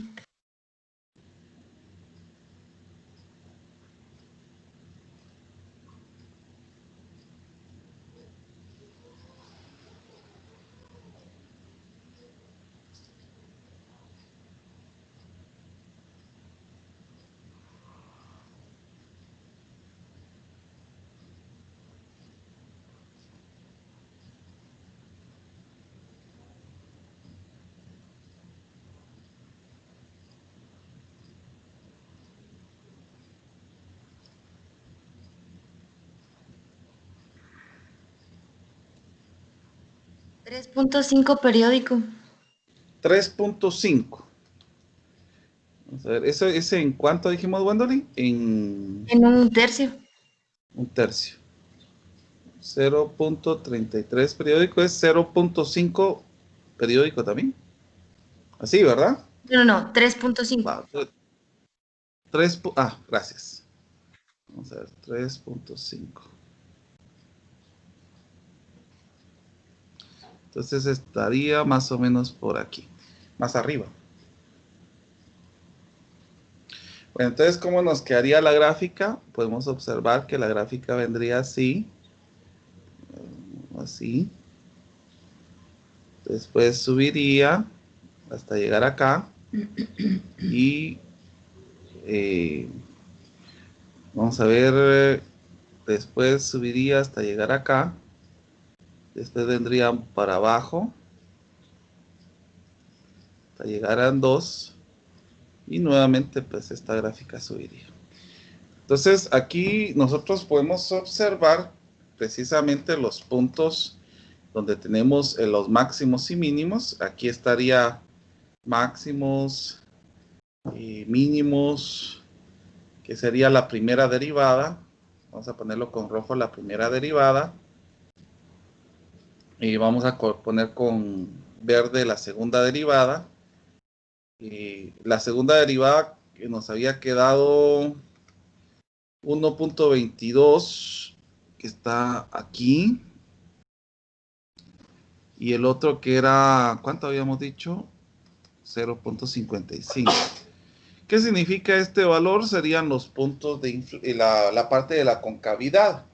$3.5 periódico. 3.5. Vamos a ver, ¿ese en cuánto dijimos, Wendolly? En En un tercio. un tercio. 0.33 periódico es 0.5 periódico también. Así, ¿verdad? No, 3.5. Va, gracias. Vamos a ver, 3.5. Entonces estaría más o menos por aquí, más arriba. Bueno, entonces, ¿cómo nos quedaría la gráfica? Podemos observar que la gráfica vendría así. Así. Después subiría hasta llegar acá. Y vamos a ver, después subiría hasta llegar acá. Después vendría para abajo. Hasta llegar a 2. Y nuevamente pues esta gráfica subiría. Entonces aquí nosotros podemos observar precisamente los puntos donde tenemos los máximos y mínimos. Aquí estaría máximos y mínimos, que sería la primera derivada. Vamos a ponerlo con rojo, la primera derivada. Y vamos a poner con verde la segunda derivada. Y la segunda derivada que nos había quedado 1.22, que está aquí. Y el otro que era, ¿cuánto habíamos dicho? 0.55. ¿Qué significa este valor? Serían los puntos de la parte de la concavidad.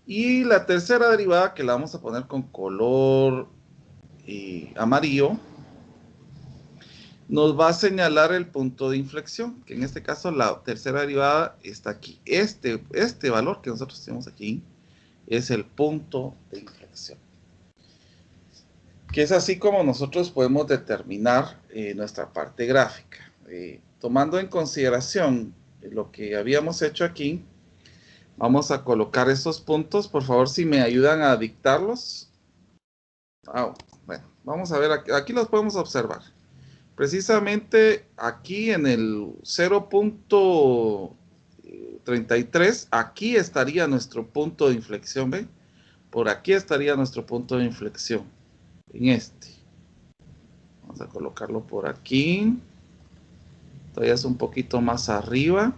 Y la tercera derivada, que la vamos a poner con color amarillo, nos va a señalar el punto de inflexión, que en este caso la tercera derivada está aquí. Este valor que nosotros tenemos aquí es el punto de inflexión, que es así como nosotros podemos determinar nuestra parte gráfica. Tomando en consideración lo que habíamos hecho aquí, vamos a colocar esos puntos. Por favor, si me ayudan a dictarlos. Bueno, vamos a ver, aquí los podemos observar. Precisamente aquí en el 0.33, aquí estaría nuestro punto de inflexión, ¿ven? Por aquí estaría nuestro punto de inflexión, en este. Vamos a colocarlo por aquí. Todavía es un poquito más arriba.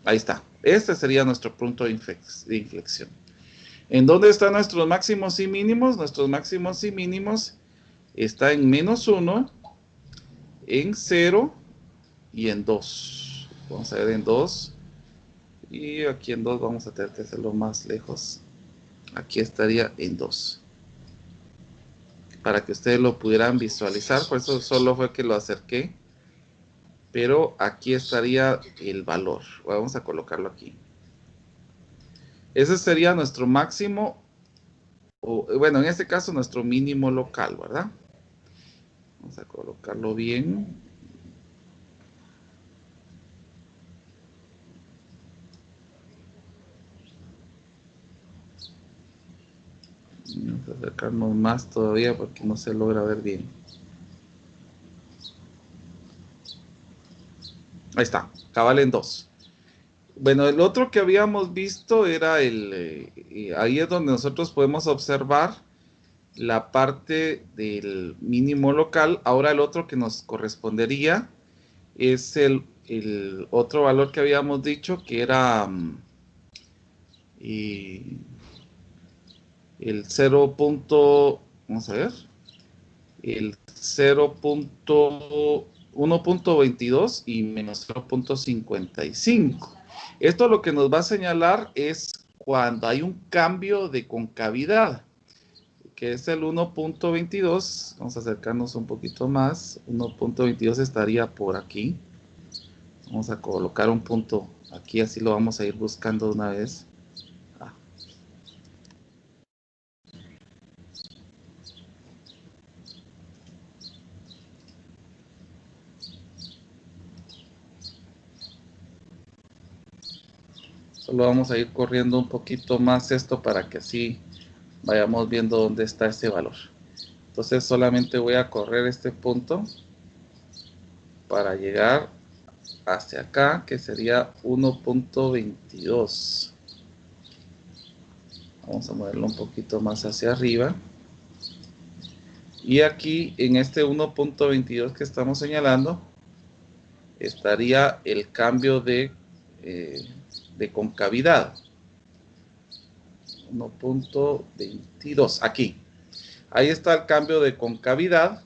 Ahí está. Este sería nuestro punto de inflexión. ¿En dónde están nuestros máximos y mínimos? Nuestros máximos y mínimos está en -1, en 0 y en 2. Vamos a ver en 2. Y aquí en 2 vamos a tener que hacerlo más lejos. Aquí estaría en 2. Para que ustedes lo pudieran visualizar. Por eso solo fue que lo acerqué. Pero aquí estaría el valor. Vamos a colocarlo aquí. Ese sería nuestro máximo, o bueno, en este caso nuestro mínimo local, ¿verdad? Vamos a colocarlo bien. Vamos a acercarnos más todavía porque no se logra ver bien. Ahí está, cabal en 2. Bueno, el otro que habíamos visto era ahí es donde nosotros podemos observar la parte del mínimo local. Ahora el otro que nos correspondería es el otro valor que habíamos dicho, que era el 0. Vamos a ver, el 1.22 y menos 0.55. Esto lo que nos va a señalar es cuando hay un cambio de concavidad, que es el 1.22. Vamos a acercarnos un poquito más. 1.22 estaría por aquí. Vamos a colocar un punto aquí, así lo vamos a ir buscando de una vez. Solo vamos a ir corriendo un poquito más esto para que así vayamos viendo dónde está este valor. Entonces solamente voy a correr este punto para llegar hacia acá, que sería 1.22. Vamos a moverlo un poquito más hacia arriba. Y aquí en este 1.22 que estamos señalando, estaría el cambio de concavidad. 1.22, aquí. Ahí está el cambio de concavidad.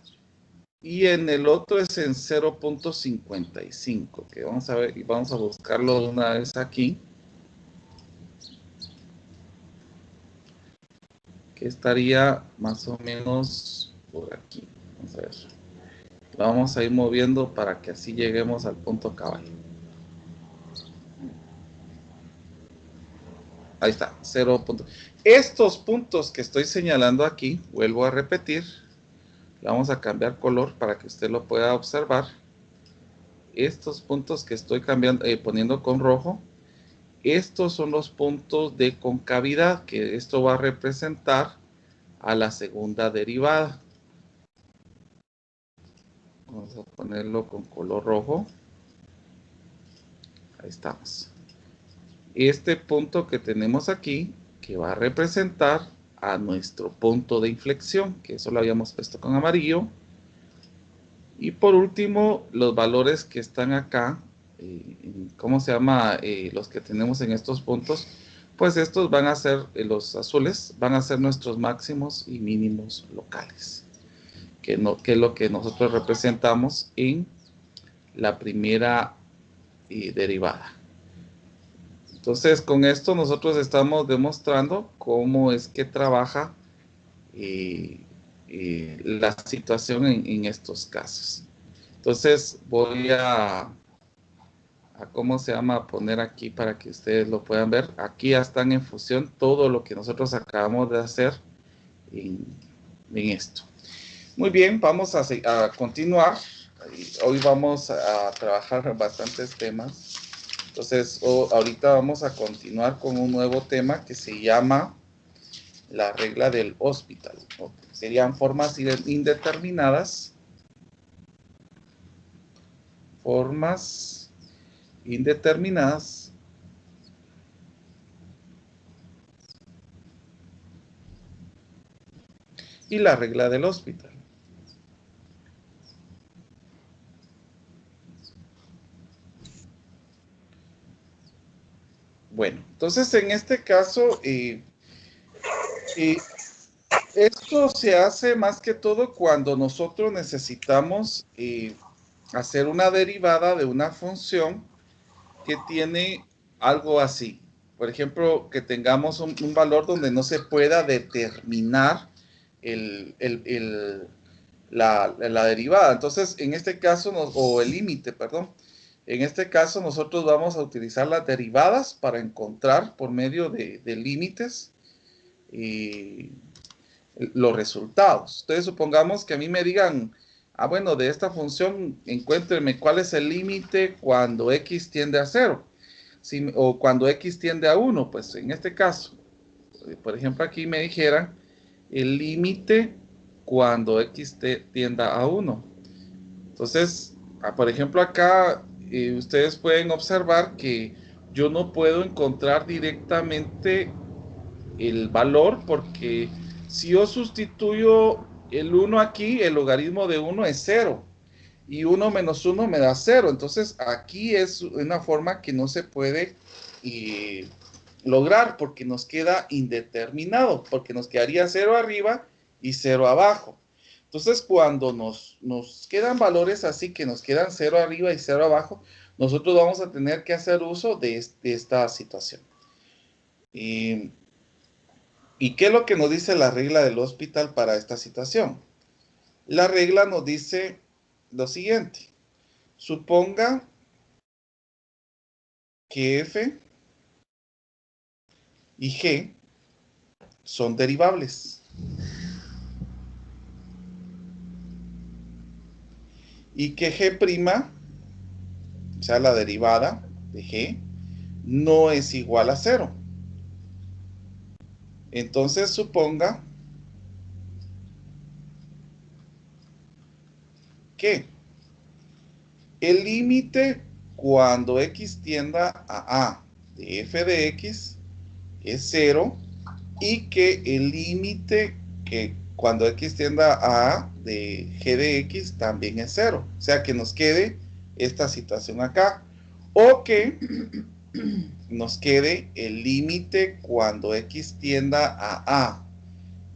Y en el otro es en 0.55, que vamos a ver y vamos a buscarlo de una vez aquí. Ok, que estaría más o menos por aquí. Vamos a ver. Lo vamos a ir moviendo para que así lleguemos al punto cabal. Ahí está, 0 puntos. Estos puntos que estoy señalando aquí, vuelvo a repetir, le vamos a cambiar color para que usted lo pueda observar. Estos puntos que estoy cambiando, poniendo con rojo, estos son los puntos de concavidad, que esto va a representar a la segunda derivada. Vamos a ponerlo con color rojo. Ahí estamos. Este punto que tenemos aquí, que va a representar a nuestro punto de inflexión, que eso lo habíamos puesto con amarillo. Y por último, los valores que están acá, ¿cómo se llama? Los que tenemos en estos puntos, pues estos van a ser, los azules, van a ser nuestros máximos y mínimos locales, que es lo que nosotros representamos en la primera derivada. Entonces, con esto nosotros estamos demostrando cómo es que trabaja la situación en estos casos. Entonces, voy a ¿cómo se llama? Poner aquí para que ustedes lo puedan ver. Aquí ya están en fusión todo lo que nosotros acabamos de hacer en esto. Muy bien, vamos a continuar. Hoy vamos a trabajar bastantes temas. Entonces, ahorita vamos a continuar con un nuevo tema que se llama la regla del hospital. Serían formas indeterminadas. Formas indeterminadas y la regla del hospital. Bueno, entonces en este caso, esto se hace más que todo cuando nosotros necesitamos hacer una derivada de una función que tiene algo así. Por ejemplo, que tengamos un valor donde no se pueda determinar la derivada. Entonces, en este caso, o el límite, perdón. En este caso, nosotros vamos a utilizar las derivadas para encontrar por medio de límites los resultados. Entonces, supongamos que a mí me digan, bueno, de esta función, encuéntreme cuál es el límite cuando x tiende a 0. O cuando x tiende a 1, pues en este caso, por ejemplo, aquí me dijeran el límite cuando x tienda a 1. Entonces, por ejemplo, acá ustedes pueden observar que yo no puedo encontrar directamente el valor porque si yo sustituyo el 1 aquí, el logaritmo de 1 es 0. Y 1 menos 1 me da 0. Entonces, aquí es una forma que no se puede lograr porque nos queda indeterminado, porque nos quedaría 0 arriba y 0 abajo. Entonces, cuando nos quedan valores así, que nos quedan 0 arriba y 0 abajo, nosotros vamos a tener que hacer uso de esta situación. ¿Y qué es lo que nos dice la regla del hospital para esta situación? La regla nos dice lo siguiente. Suponga que f y g son derivables. Y que g', o sea, la derivada de g, no es igual a 0. Entonces, suponga que el límite cuando x tienda a a de f de x es 0 y que el límite que cuando x tienda a a de g de x también es 0. O sea, que nos quede esta situación acá. O que nos quede el límite cuando x tienda a a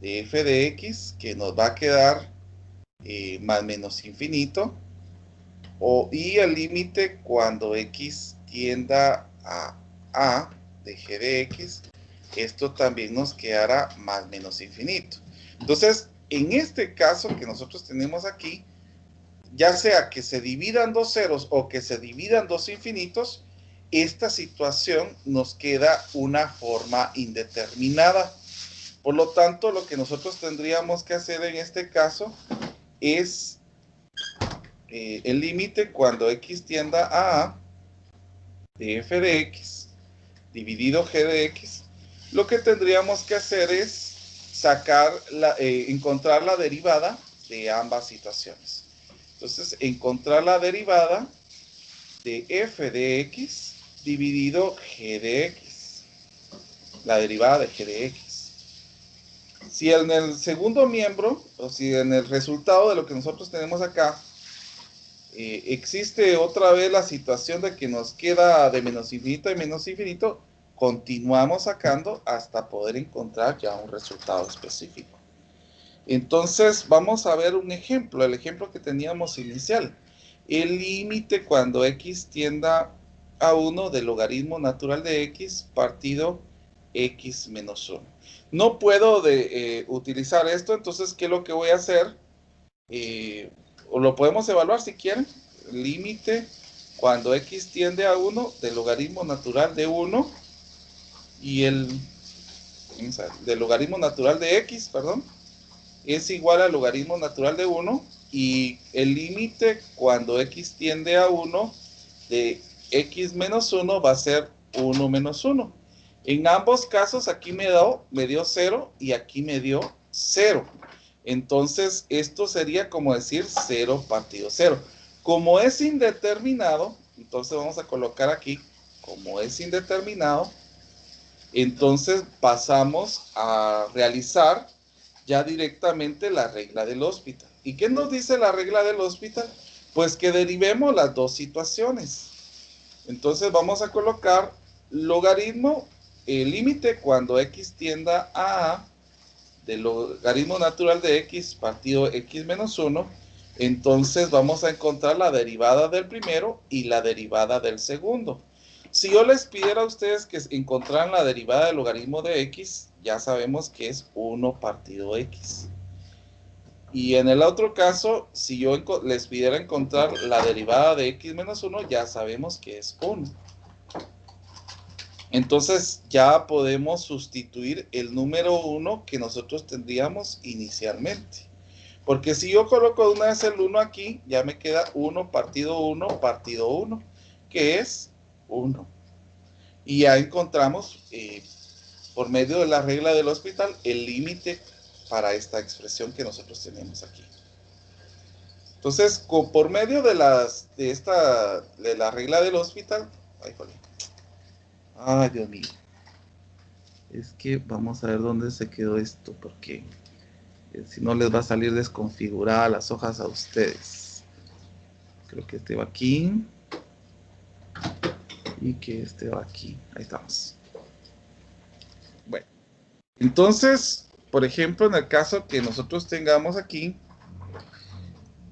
de f de x, que nos va a quedar más menos infinito. Y el límite cuando x tienda a a de g de x, esto también nos quedará más menos infinito. Entonces, en este caso que nosotros tenemos aquí, ya sea que se dividan dos ceros o que se dividan dos infinitos, esta situación nos queda una forma indeterminada. Por lo tanto, lo que nosotros tendríamos que hacer en este caso es el límite cuando x tienda a de f de x dividido g de x. Lo que tendríamos que hacer es sacar encontrar la derivada de ambas situaciones. Entonces, encontrar la derivada de f de x dividido g de x. La derivada de g de x. Si en el segundo miembro, o si en el resultado de lo que nosotros tenemos acá, existe otra vez la situación de que nos queda de menos infinito y menos infinito, continuamos sacando hasta poder encontrar ya un resultado específico. Entonces, vamos a ver un ejemplo, el ejemplo que teníamos inicial. El límite cuando x tienda a 1 del logaritmo natural de x partido x menos 1. No puedo utilizar esto, entonces, ¿qué es lo que voy a hacer? O lo podemos evaluar si quieren. Límite cuando x tiende a 1 del logaritmo natural de 1 y del logaritmo natural de x, perdón, es igual al logaritmo natural de 1, y el límite cuando x tiende a 1 de x menos 1 va a ser 1 menos 1. En ambos casos aquí me dio 0 y aquí me dio 0. Entonces esto sería como decir 0 partido 0. Como es indeterminado, entonces vamos a colocar aquí, como es indeterminado, entonces pasamos a realizar ya directamente la regla del Hospital. ¿Y qué nos dice la regla del Hospital? Pues que derivemos las dos situaciones. Entonces vamos a colocar logaritmo, el límite cuando x tienda a del logaritmo natural de x partido x menos 1. Entonces vamos a encontrar la derivada del primero y la derivada del segundo. Si yo les pidiera a ustedes que encontraran la derivada del logaritmo de x, ya sabemos que es 1 partido x. Y en el otro caso, si yo les pidiera encontrar la derivada de x menos 1, ya sabemos que es 1. Entonces ya podemos sustituir el número 1 que nosotros tendríamos inicialmente. Porque si yo coloco de una vez el 1 aquí, ya me queda 1 partido 1 partido 1, que es 1. Y ya encontramos, por medio de la regla del Hospital, el límite para esta expresión que nosotros tenemos aquí. Entonces, por medio de la regla del Hospital, ay, Dios mío, es que vamos a ver dónde se quedó esto, porque si no les va a salir desconfigurada las hojas a ustedes. Creo que este va aquí y que este va aquí. Ahí estamos. Bueno, entonces, por ejemplo, en el caso que nosotros tengamos aquí,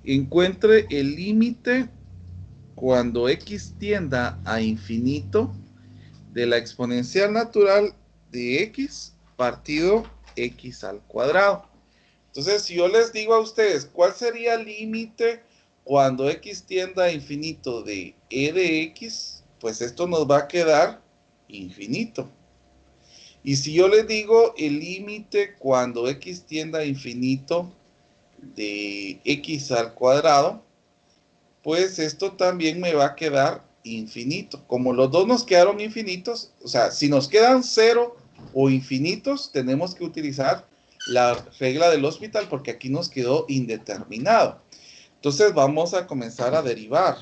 encuentre el límite cuando x tienda a infinito de la exponencial natural de x partido x al cuadrado. Entonces, si yo les digo a ustedes, ¿cuál sería el límite cuando x tienda a infinito de e de x? Pues esto nos va a quedar infinito. Y si yo les digo el límite cuando x tienda a infinito de x al cuadrado, pues esto también me va a quedar infinito. Como los dos nos quedaron infinitos, o sea, si nos quedan 0 o infinitos, tenemos que utilizar la regla del Hospital porque aquí nos quedó indeterminado. Entonces vamos a comenzar a derivar.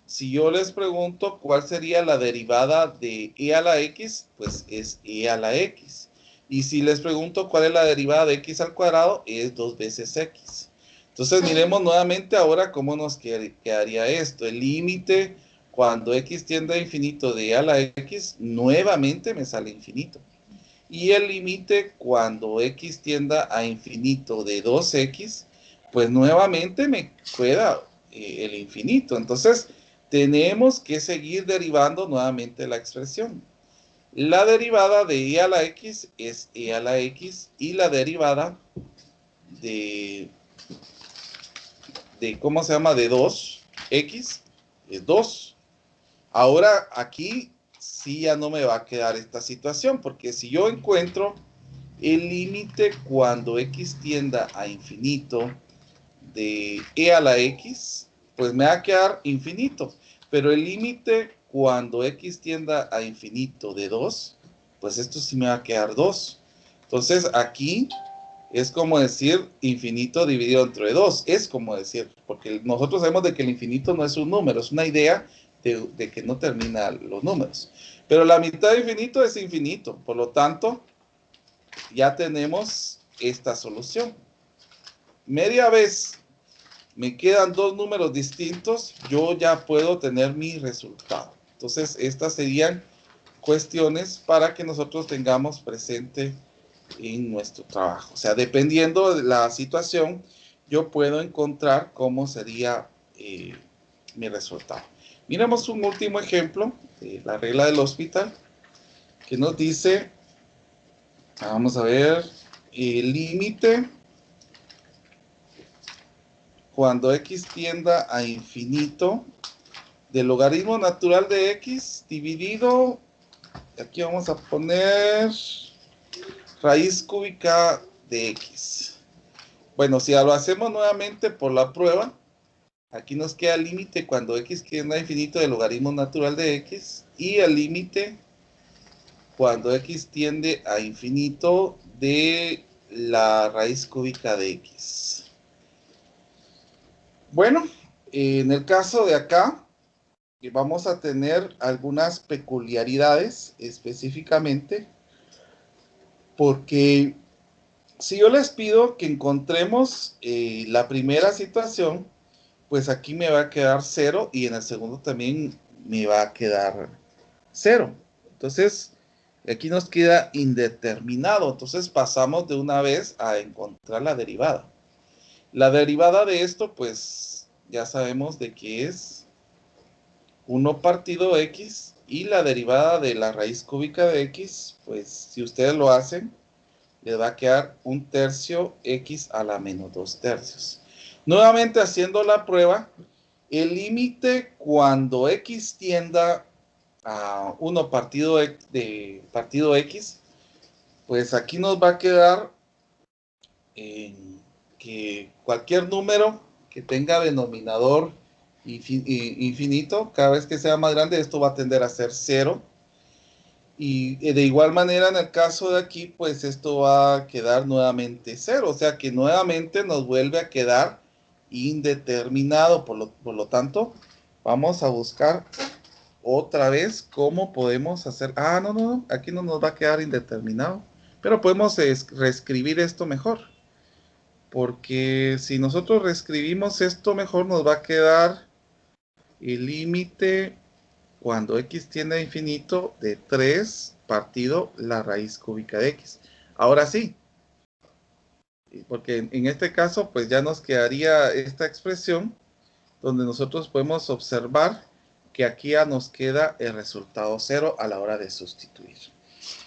Si yo les pregunto cuál sería la derivada de e a la x, pues es e a la x. Y si les pregunto cuál es la derivada de x al cuadrado, es 2 veces x. Entonces miremos nuevamente ahora cómo nos quedaría esto. El límite cuando x tiende a infinito de e a la x, nuevamente me sale infinito. Y el límite cuando x tienda a infinito de 2x, pues nuevamente me queda el infinito. Entonces tenemos que seguir derivando nuevamente la expresión. La derivada de y a la x es e a la x y la derivada de ¿cómo se llama? De 2x es 2. Ahora aquí sí ya no me va a quedar esta situación, porque si yo encuentro el límite cuando x tienda a infinito de e a la x, pues me va a quedar infinito. Pero el límite cuando x tienda a infinito de 2, pues esto sí me va a quedar 2. Entonces aquí es como decir infinito dividido entre 2. Es como decir, porque nosotros sabemos de que el infinito no es un número, es una idea de que no termina los números. Pero la mitad de infinito es infinito. Por lo tanto, ya tenemos esta solución. Media vez me quedan dos números distintos, yo ya puedo tener mi resultado. Entonces, estas serían cuestiones para que nosotros tengamos presente en nuestro trabajo. O sea, dependiendo de la situación, yo puedo encontrar cómo sería mi resultado. Miremos un último ejemplo de la regla del hospital que nos dice, vamos a ver, el límite cuando x tienda a infinito del logaritmo natural de x dividido, aquí vamos a poner raíz cúbica de x. Bueno, si lo hacemos nuevamente por la prueba, aquí nos queda el límite cuando x tiende a infinito del logaritmo natural de x y el límite cuando x tiende a infinito de la raíz cúbica de x. Bueno, en el caso de acá, vamos a tener algunas peculiaridades específicamente, porque si yo les pido que encontremos la primera situación, pues aquí me va a quedar 0 y en el segundo también me va a quedar 0. Entonces, aquí nos queda indeterminado. Entonces, pasamos de una vez a encontrar la derivada. La derivada de esto, pues, ya sabemos de que es 1 partido x y la derivada de la raíz cúbica de x, pues, si ustedes lo hacen, les va a quedar 1/3 x a la menos 2/3. Nuevamente haciendo la prueba, el límite cuando x tienda a 1 partido de partido x, pues aquí nos va a quedar que cualquier número que tenga denominador infinito, cada vez que sea más grande, esto va a tender a ser 0. Y de igual manera en el caso de aquí, pues esto va a quedar nuevamente 0. O sea que nuevamente nos vuelve a quedar indeterminado. Por lo tanto, vamos a buscar otra vez cómo podemos hacer. No, aquí no nos va a quedar indeterminado. Pero podemos reescribir esto mejor. Porque si nosotros reescribimos esto mejor, nos va a quedar el límite cuando x tiende a infinito de 3 partido la raíz cúbica de x. Ahora sí, porque en este caso pues ya nos quedaría esta expresión donde nosotros podemos observar que aquí ya nos queda el resultado 0 a la hora de sustituir.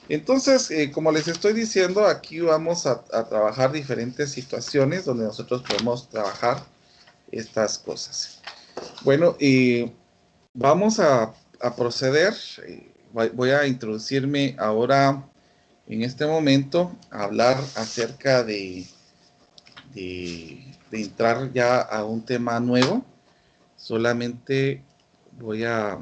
Entonces, como les estoy diciendo, aquí vamos a trabajar diferentes situaciones donde nosotros podemos trabajar estas cosas. Bueno, vamos a proceder. Voy a introducirme ahora en este momento a hablar acerca de entrar ya a un tema nuevo. Solamente voy a